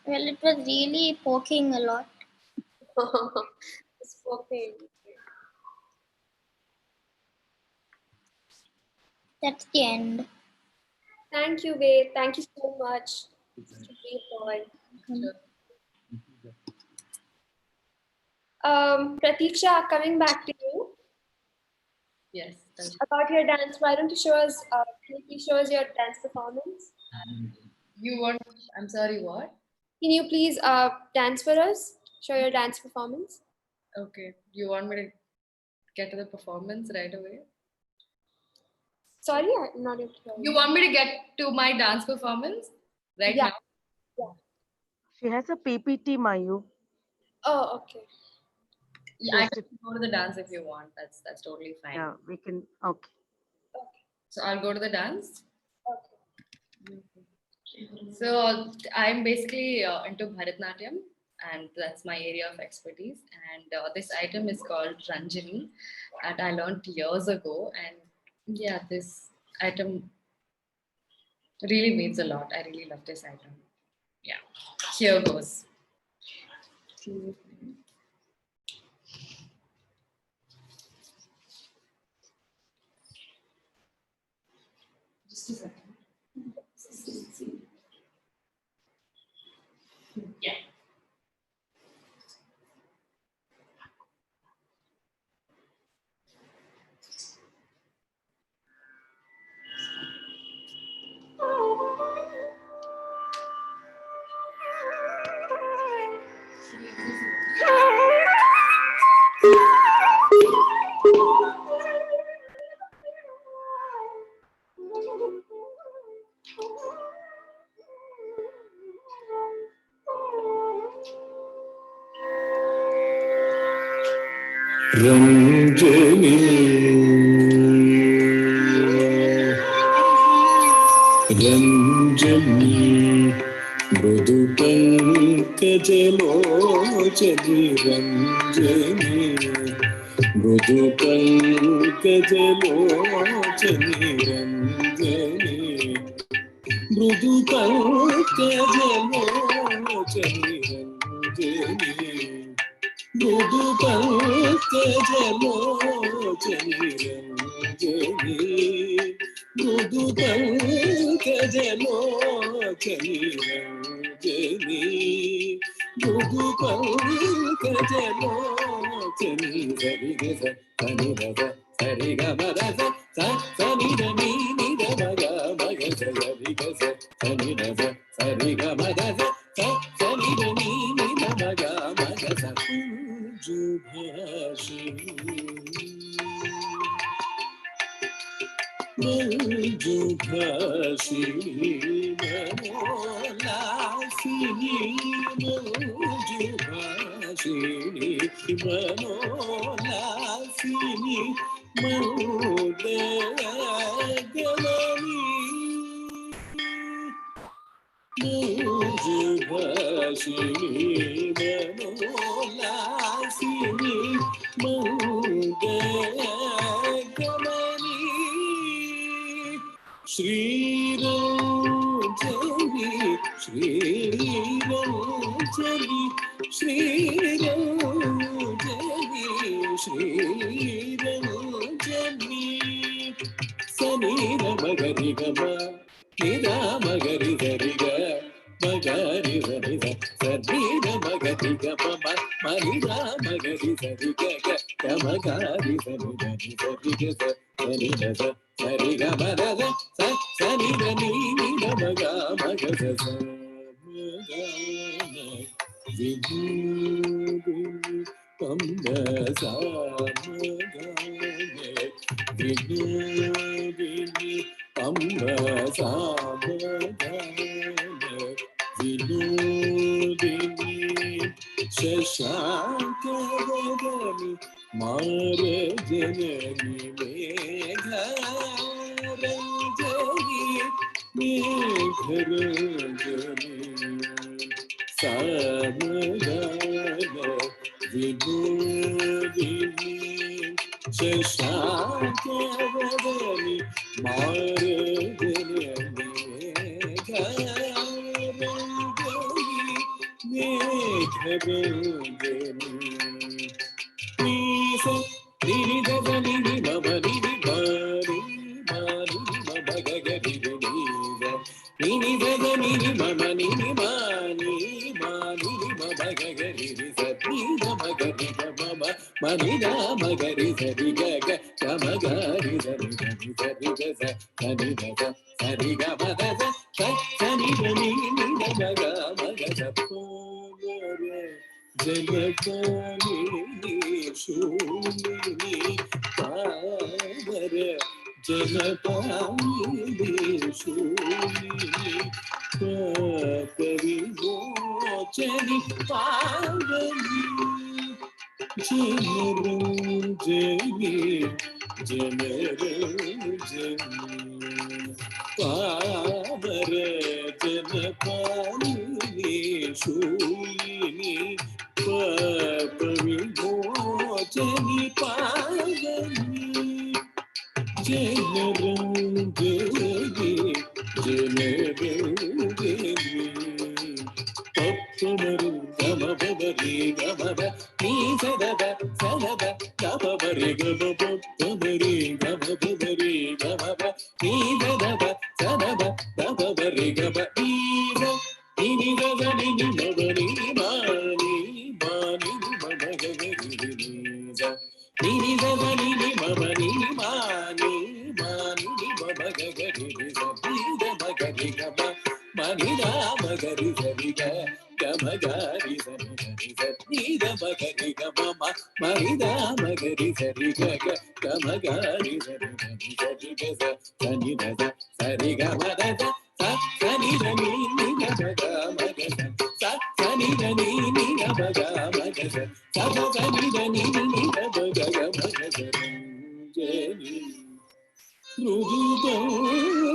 Well, it was really poking a lot. It's poking. That's the end. Thank you, Ved. Thank you so much. Such a brave boy. Pratiksha, coming back to you Yes. about your dance. Why don't you show us? Can you please show us your dance performance? You want? I'm sorry. What? Can you please dance for us? Show your dance performance. Okay. You want me to get to the performance right away? Sorry, I'm not able to hear You want me to get to my dance performance right Yeah. now? Yeah. She has a PPT, Mayu. Oh, okay. Yeah, I Just can go to the dance if you want. That's totally fine. yeah, we can. Okay. So I'll go to the dance. Okay. So I'm basically into Bharatnatyam, and that's my area of expertise. And this item is called Ranjani, and I learned years ago. And yeah, this item really means a lot. I really love this item. Yeah, here goes. Just a second. Yeah. Ranjani, Ranjani, Mrudu Pankajalochani, Ranjani, Mrudu Pankajalochani, Ranjani, Mrudu Pankajalochani, మృదు పంకజలోచని రంజని మృదు పంకజలోచని రంజని మృదు పంకజలోచని సరిగ సని రస సరిగ మరస సని రని నిద మగ మగ సరిగ సని రస సరిగ మరస సని రని నిద మగ మగ Manjubhashini Manolashini Manjubhashini Manolashini Manodayagavani Manjubhashini Manolashini Manodayagavani Shri Ranjani, Shri Ranjani, Shri Ranjani, Shri Ranjani. Sani Ramagari Gama, Nida Magari Gariga, Magari Gariga, Sani Ramagari Gama, Manida Magari Gariga, Kamagari Gariga, Sani Raza. Sari ga ma da da sa sani da ni ni da ma ga ma ga sa sa ma ga ma vidu pam da sa ma ga ne vidu pam da sa ma ga ne vidu shashanka vadani mare janani megha ranjani megharanjani samagana vibhudini shashanka vadani mare janani megharanjani megharanjani Nisa, Nini Dada Nini Mama Nini Mani Mani Mama Gaga Nini Nisa Nini Dada Nini Mama Nini Mani Mani Mama Gaga Nini Sati Mama Gari Mama Mani Mama Gari Sati Gaga Mama Gari Sati Gari Sati Gaza Sani Gaza Sani Gama Gaza Sani Gani Nini Gaga Maga Sapo Janapani Shulini Pavara Janapani Shulini Paparimochani Pavani Janaranjani Janaranjani Pavara Janapani Shulini Paparimochani Pavani Janaranjani Janaranjani Pappamaru Gamabari Gamaba Nisadaba Sadaba Gababari Gababa Pappamari Gamabari Gamaba Nisadaba Sadaba Gababari Gaba Ida Ini Gaga Nini Mabari Mani Mani Mabagari Nisa Nini Gaga Nini Mabari Mani Mani Mabagari Nisa Ida Magari Gaba Manida Magari Zariga Gamagari Zariga Nida Magari Gama Marida Magari Zariga Gamagari Zariga Sanida Sariga Madada Sanida Nina Maga Magasa Sanida Nina Maga Magasa Sanida Nina Maga Magasa Jeni Rudu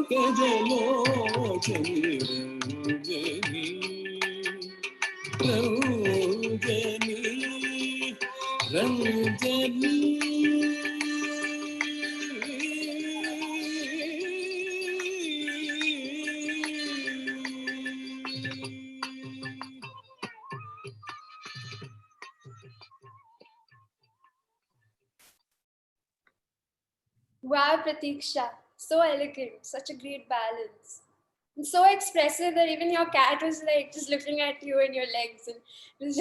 Gajalochani Ranjani Ranjani Wow, Pratiksha, so elegant, such a great balance. And so expressive that even your cat was like just looking at you and your legs, and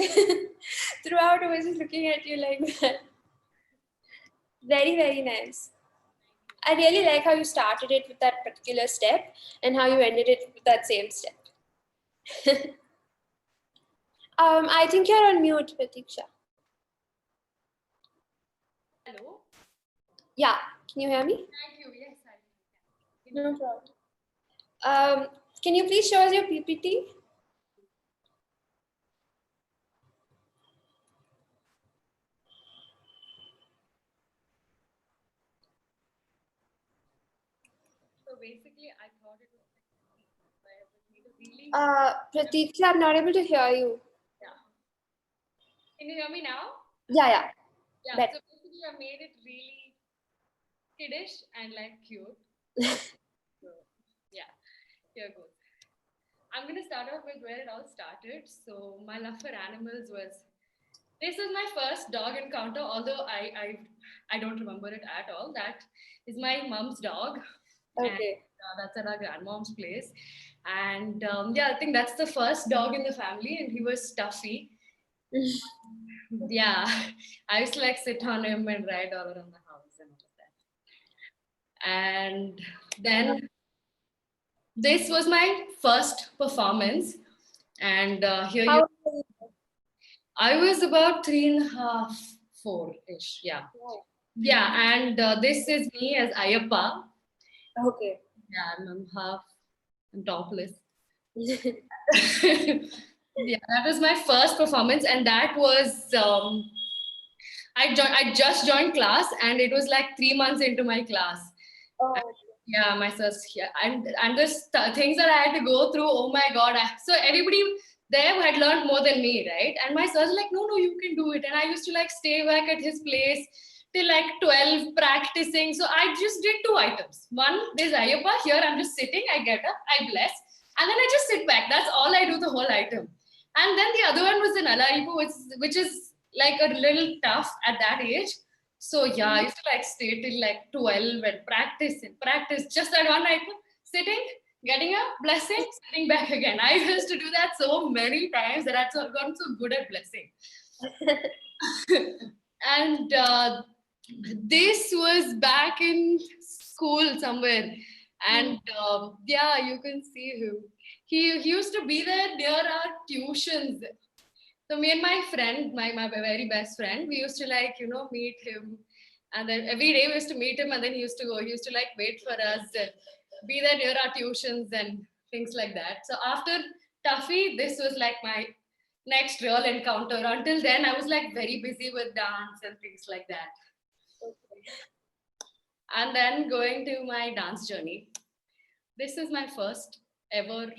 throughout it was just looking at you like that. Very, very nice. I really like how you started it with that particular step and how you ended it with that same step. I think you're on mute, Pratiksha. Hello. Yeah, can you hear me? Thank you. Yes, I can. No problem. Can you please show us your PPT? So basically, I thought it was really. Pratiksha, I'm not able to hear you. Yeah. Can you hear me now? Yeah. Yeah. Better. So basically, I made it really kiddish and like cute. So yeah, here goes. I'm gonna start off with where it all started. So my love for animals was. This was my first dog encounter, although I don't remember it at all. That is my mom's dog. And Okay. that's at our grandmom's place. And yeah, I think that's the first dog in the family, and he was Stuffy. Yeah, I used to like sit on him and ride all around the house and all of that. And then this was my first performance, and here How you, old are you? I was about 3.5, 4-ish. Yeah, Oh, yeah, and this is me as Ayappa. okay. Yeah, I'm topless. Yeah, that was my first performance, and that was I just joined class, and it was like 3 months into my class. Oh, Yeah, my first, yeah, and the things that I had to go through. Oh my god! So everybody there had learned more than me, right? And my sir's like, no, you can do it. And I used to like stay back at his place till like 12 practicing. So I just did 2 items. One, there's Ayappa. Here I'm just sitting. I get up, I bless, and then I just sit back. That's all I do the whole item. And then the other one was an Alaripu, which is like a little tough at that age. So yeah, I used to like stay till like 12 and practice just that one night, sitting, getting up, blessing, sitting back again. I used to do that so many times that I'd gotten so good at blessing. And this was back in school somewhere. And yeah, you can see him. He used to be there near our tuitions. So me and my friend, my very best friend, we used to like, meet him. And then every day we used to meet him, and then he used to go. He used to like wait for us, be there near our tuitions and things like that. So after Tuffy, this was like my next real encounter. Until then, I was like very busy with dance and things like that. And then going to my dance journey. This is my first ever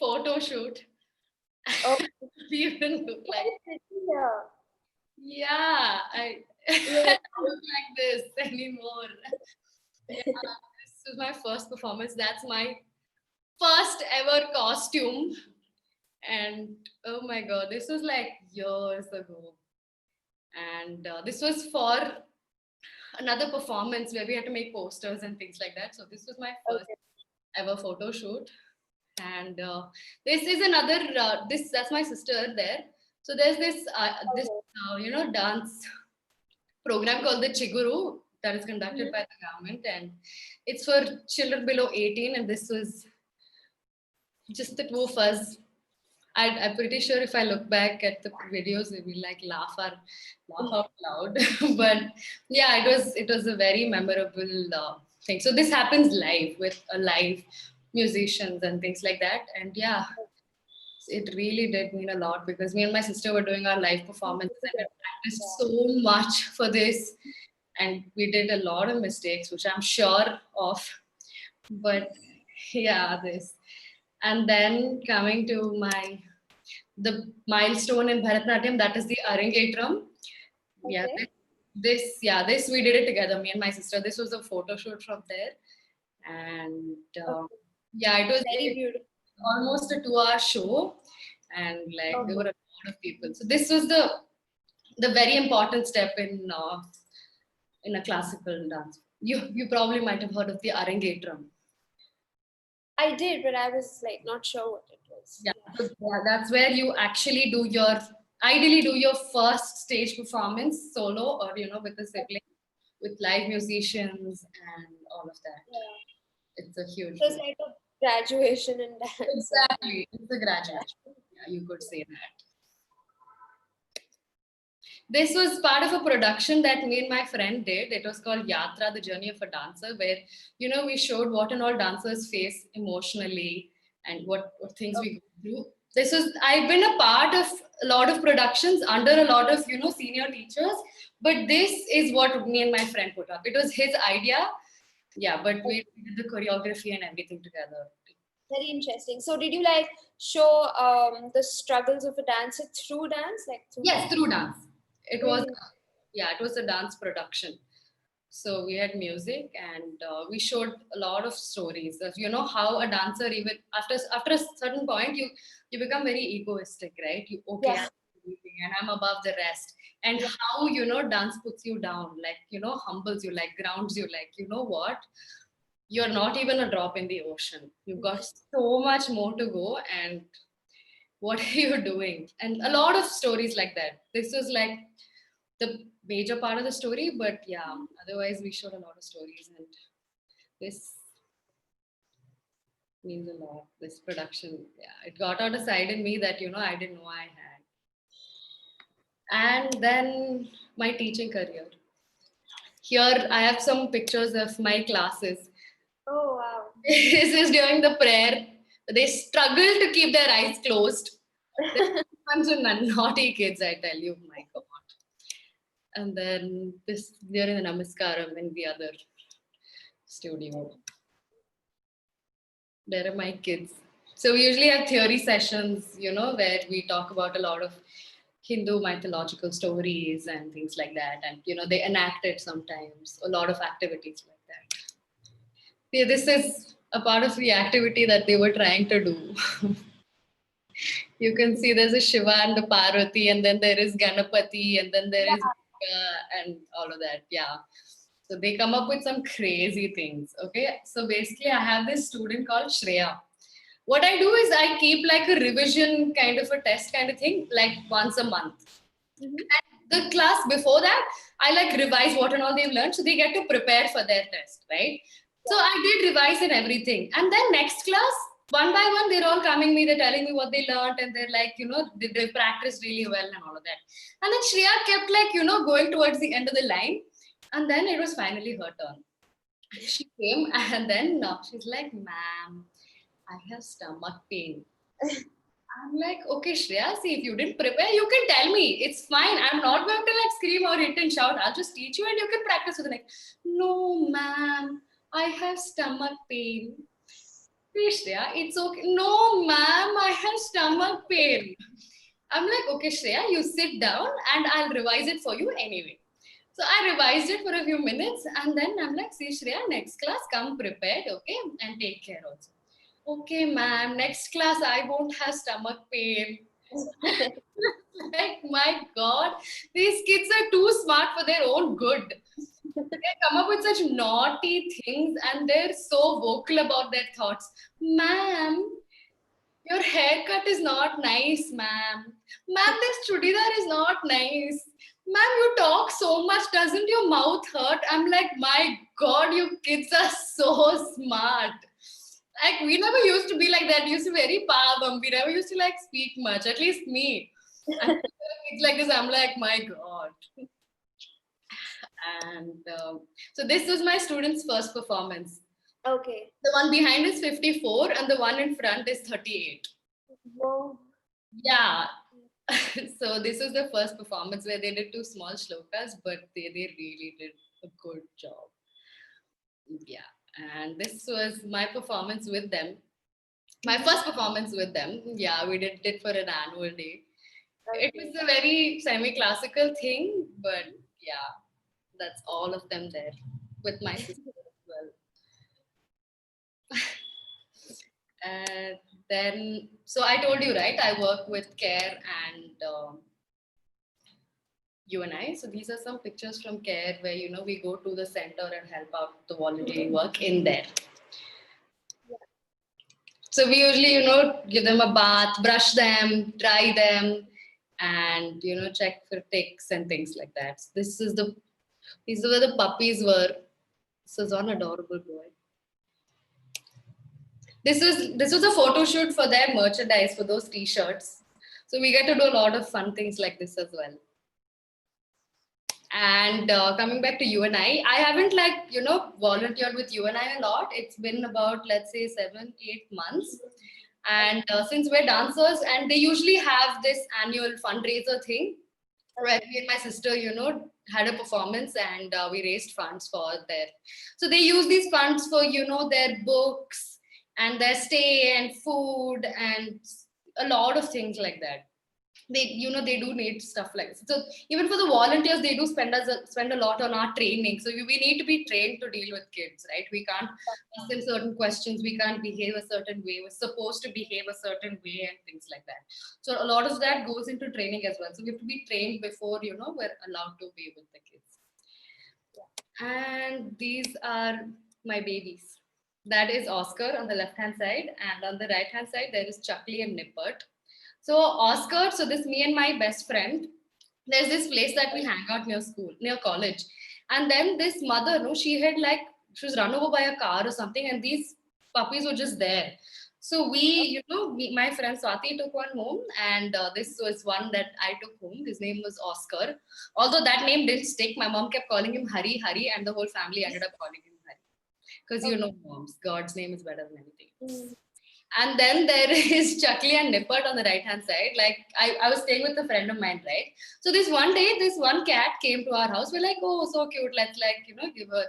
photo shoot. Oh. Even look like. Yeah. Yeah, I Yeah. don't look like this anymore. Yeah, this is my first performance. That's my first ever costume. And oh my god, this was like years ago. And this was for another performance where we had to make posters and things like that. So this was my first ever photo shoot. And this is another that's my sister there. So there's this dance program called the Chiguru that is conducted by the government, and it's for children below 18. And this was just the two of us. I'm pretty sure if I look back at the videos, we will like laugh out loud. But yeah, it was a very memorable thing. So this happens live with a live musicians and things like that. And yeah, it really did mean a lot because me and my sister were doing our live performances and we practiced so much for this, and we did a lot of mistakes, which I'm sure of. But yeah, this. And then coming to the milestone in Bharatanatyam, that is the Arangetram. Yeah, Okay. this we did it together, me and my sister. This was a photo shoot from there, and yeah, it was Very beautiful. almost a 2-hour show, and like there were a lot of people. So this was the very important step in a classical dance. You probably might have heard of the Arangetram. I did, but I was like not sure what it was. Yeah, so yeah, that's where you actually do your ideally do your first stage performance solo or with a sibling with live musicians and all of that. Yeah. It's a huge So it's thing. like a graduation in dance. Exactly. It's a graduation. Yeah, you could say that. This was part of a production that me and my friend did. It was called Yatra, the Journey of a Dancer, where, we showed what and all dancers face emotionally and what things we go through. I've been a part of a lot of productions under a lot of, senior teachers, but this is what me and my friend put up. It was his idea. Yeah, but we did the choreography and everything together. Very interesting. So did you like show the struggles of a dancer through dance, like through? Yes, through dance. It was, Really? it was a dance production. So we had music and we showed a lot of stories of, how a dancer, even after a certain point, you become very egoistic, right? Yeah. I'm leading and I'm above the rest. And how, dance puts you down, like, humbles you, like grounds you, like, you know what? You're not even a drop in the ocean. You've got so much more to go, and what are you doing? And a lot of stories like that. This was like the major part of the story, but yeah, otherwise we showed a lot of stories, and this means a lot. This production, yeah, it got out a side in me that I didn't know I had. And then my teaching career. Here I have some pictures of my classes. Oh wow. This is during the prayer. They struggle to keep their eyes closed. They're bunch of naughty kids, I tell you, my God. And then this during the Namaskaram in the other studio. There are my kids. So we usually have theory sessions, where we talk about a lot of Hindu mythological stories and things like that. And, they enact it sometimes, a lot of activities like that. Yeah, this is a part of the activity that they were trying to do. You can see there's a Shiva and the Parvati, and then there is Ganapati, and then there is Durga and all of that. Yeah. So they come up with some crazy things. Okay. So basically, I have this student called Shreya. What I do is I keep like a revision kind of a test kind of thing, like once a month. And the class before that, I like revise what and all they've learned. So they get to prepare for their test, right? So I did revise and everything. And then next class, one by one, they're all coming me, they're telling me what they learned, and they're like, they practiced really well and all of that. And then Shreya kept like, going towards the end of the line. And then it was finally her turn. She came and then she's like, ma'am, I have stomach pain. I'm like, okay, Shreya, see, if you didn't prepare, you can tell me. It's fine. I'm not going to like scream or hit and shout. I'll just teach you and you can practice with the next. No, ma'am, I have stomach pain. Hey, Shreya, it's okay. No, ma'am, I have stomach pain. I'm like, okay, Shreya, you sit down and I'll revise it for you anyway. So I revised it for a few minutes and then I'm like, see, Shreya, next class, come prepared, okay, and take care also. Okay, ma'am, next class I won't have stomach pain. Like, my God, these kids are too smart for their own good. They come up with such naughty things and they're so vocal about their thoughts. Ma'am, your haircut is not nice, ma'am. Ma'am, this chudidar is not nice. Ma'am, you talk so much. Doesn't your mouth hurt? I'm like, my God, you kids are so smart. Like, we never used to be like that. We used to be very pavam. We never used to like speak much, at least me. And kids like this, I'm like, my God. And so this was my student's first performance. Okay. The one behind is 54 and the one in front is 38. Whoa. Yeah. So this was the first performance where they did two small shlokas, but they really did a good job. Yeah. And this was my performance with them. My first performance with them. Yeah, we did it for an annual day. It was a very semi-classical thing, but yeah, that's all of them there with my sister as well. And then, so I told you, right? I work with care and you and I. So these are some pictures from care where, you know, we go to the center and help out the volunteering work in there. So we usually, you know, give them a bath, brush them, dry them, and, you know, check for ticks and things like that. So these are where the puppies were. This is an adorable boy. This was a photo shoot for their merchandise, for those t-shirts. So we get to do a lot of fun things like this as well. And coming back to you and I haven't, like, you know, volunteered with you and I a lot. It's been about, let's say, 7-8 months. And since we're dancers, and they usually have this annual fundraiser thing where me and my sister, you know, had a performance, and we raised funds for their. So they use these funds for, you know, their books and their stay and food and a lot of things like that. They, you know, they do need stuff like this. So even for the volunteers, they do spend a lot on our training. So we need to be trained to deal with kids, right? We can't ask them certain questions, we can't behave a certain way, we're supposed to behave a certain way and things like that. So a lot of that goes into training as well. So we have to be trained before, you know, we're allowed to be with the kids. And these are my babies. That is Oscar on the left hand side, and on the right hand side there is Chuckly and Nippert. So Oscar, so this me and my best friend, there's this place that we hang out near school, near college. And then this mother, no, she was run over by a car or something, and these puppies were just there. So we, you know, my friend Swati took one home, and this was one that I took home. His name was Oscar. Although that name didn't stick, my mom kept calling him Hari, Hari, and the whole family ended up calling him Hari. Because, you know, moms, God's name is better than anything. And then there is Chuckly and Nippert on the right hand side. Like, I was staying with a friend of mine, right? So this one day, this one cat came to our house. We're like, oh, so cute. Let's, like, you know, give her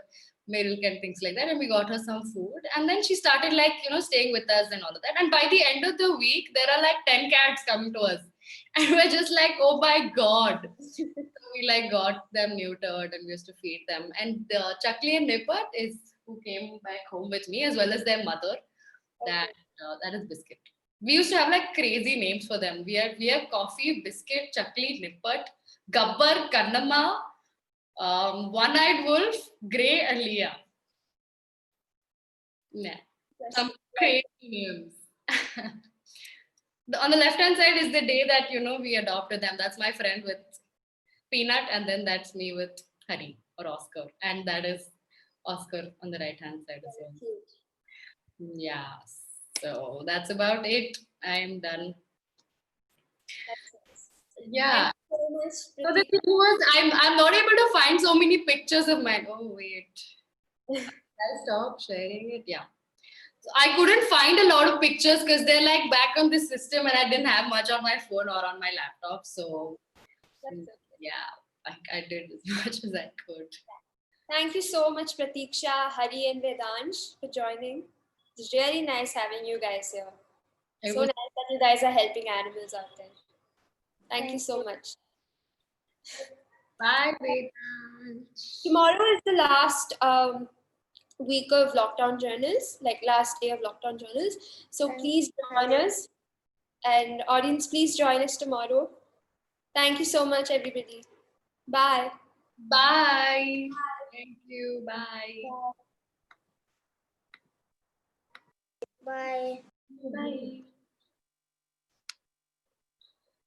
milk and things like that. And we got her some food. And then she started, like, you know, staying with us and all of that. And by the end of the week, there are like 10 cats coming to us. And we're just like, oh my God. So we, like, got them neutered and we used to feed them. And Chuckly and Nippert is who came back home with me, as well as their mother. That is Biscuit. We used to have like crazy names for them. We have Coffee, Biscuit, Chuckly, Nippert, Gabbar, Kannamma, One-Eyed Wolf, Grey, and Leah. Yeah, some crazy names. On the left-hand side is the day that, you know, we adopted them. That's my friend with Peanut, and then that's me with Hari or Oscar, and that is Oscar on the right-hand side as well. Yeah, so that's about it. I'm done. Yeah. So the thing was, I'm not able to find so many pictures of mine. Oh wait, I'll stop sharing it. Yeah. So I couldn't find a lot of pictures because they're like back on the system, and I didn't have much on my phone or on my laptop. So yeah, I did as much as I could. Thank you so much, Pratiksha, Hari, and Vedansh for joining. It's really nice having you guys here. So nice that you guys are helping animals out there. Thank you so much. Bye, Vedansh. Tomorrow is the last week of lockdown journals, like last day of lockdown journals. So please join us. And audience, please join us tomorrow. Thank you so much, everybody. Bye. Bye. Thank you. Bye. Bye.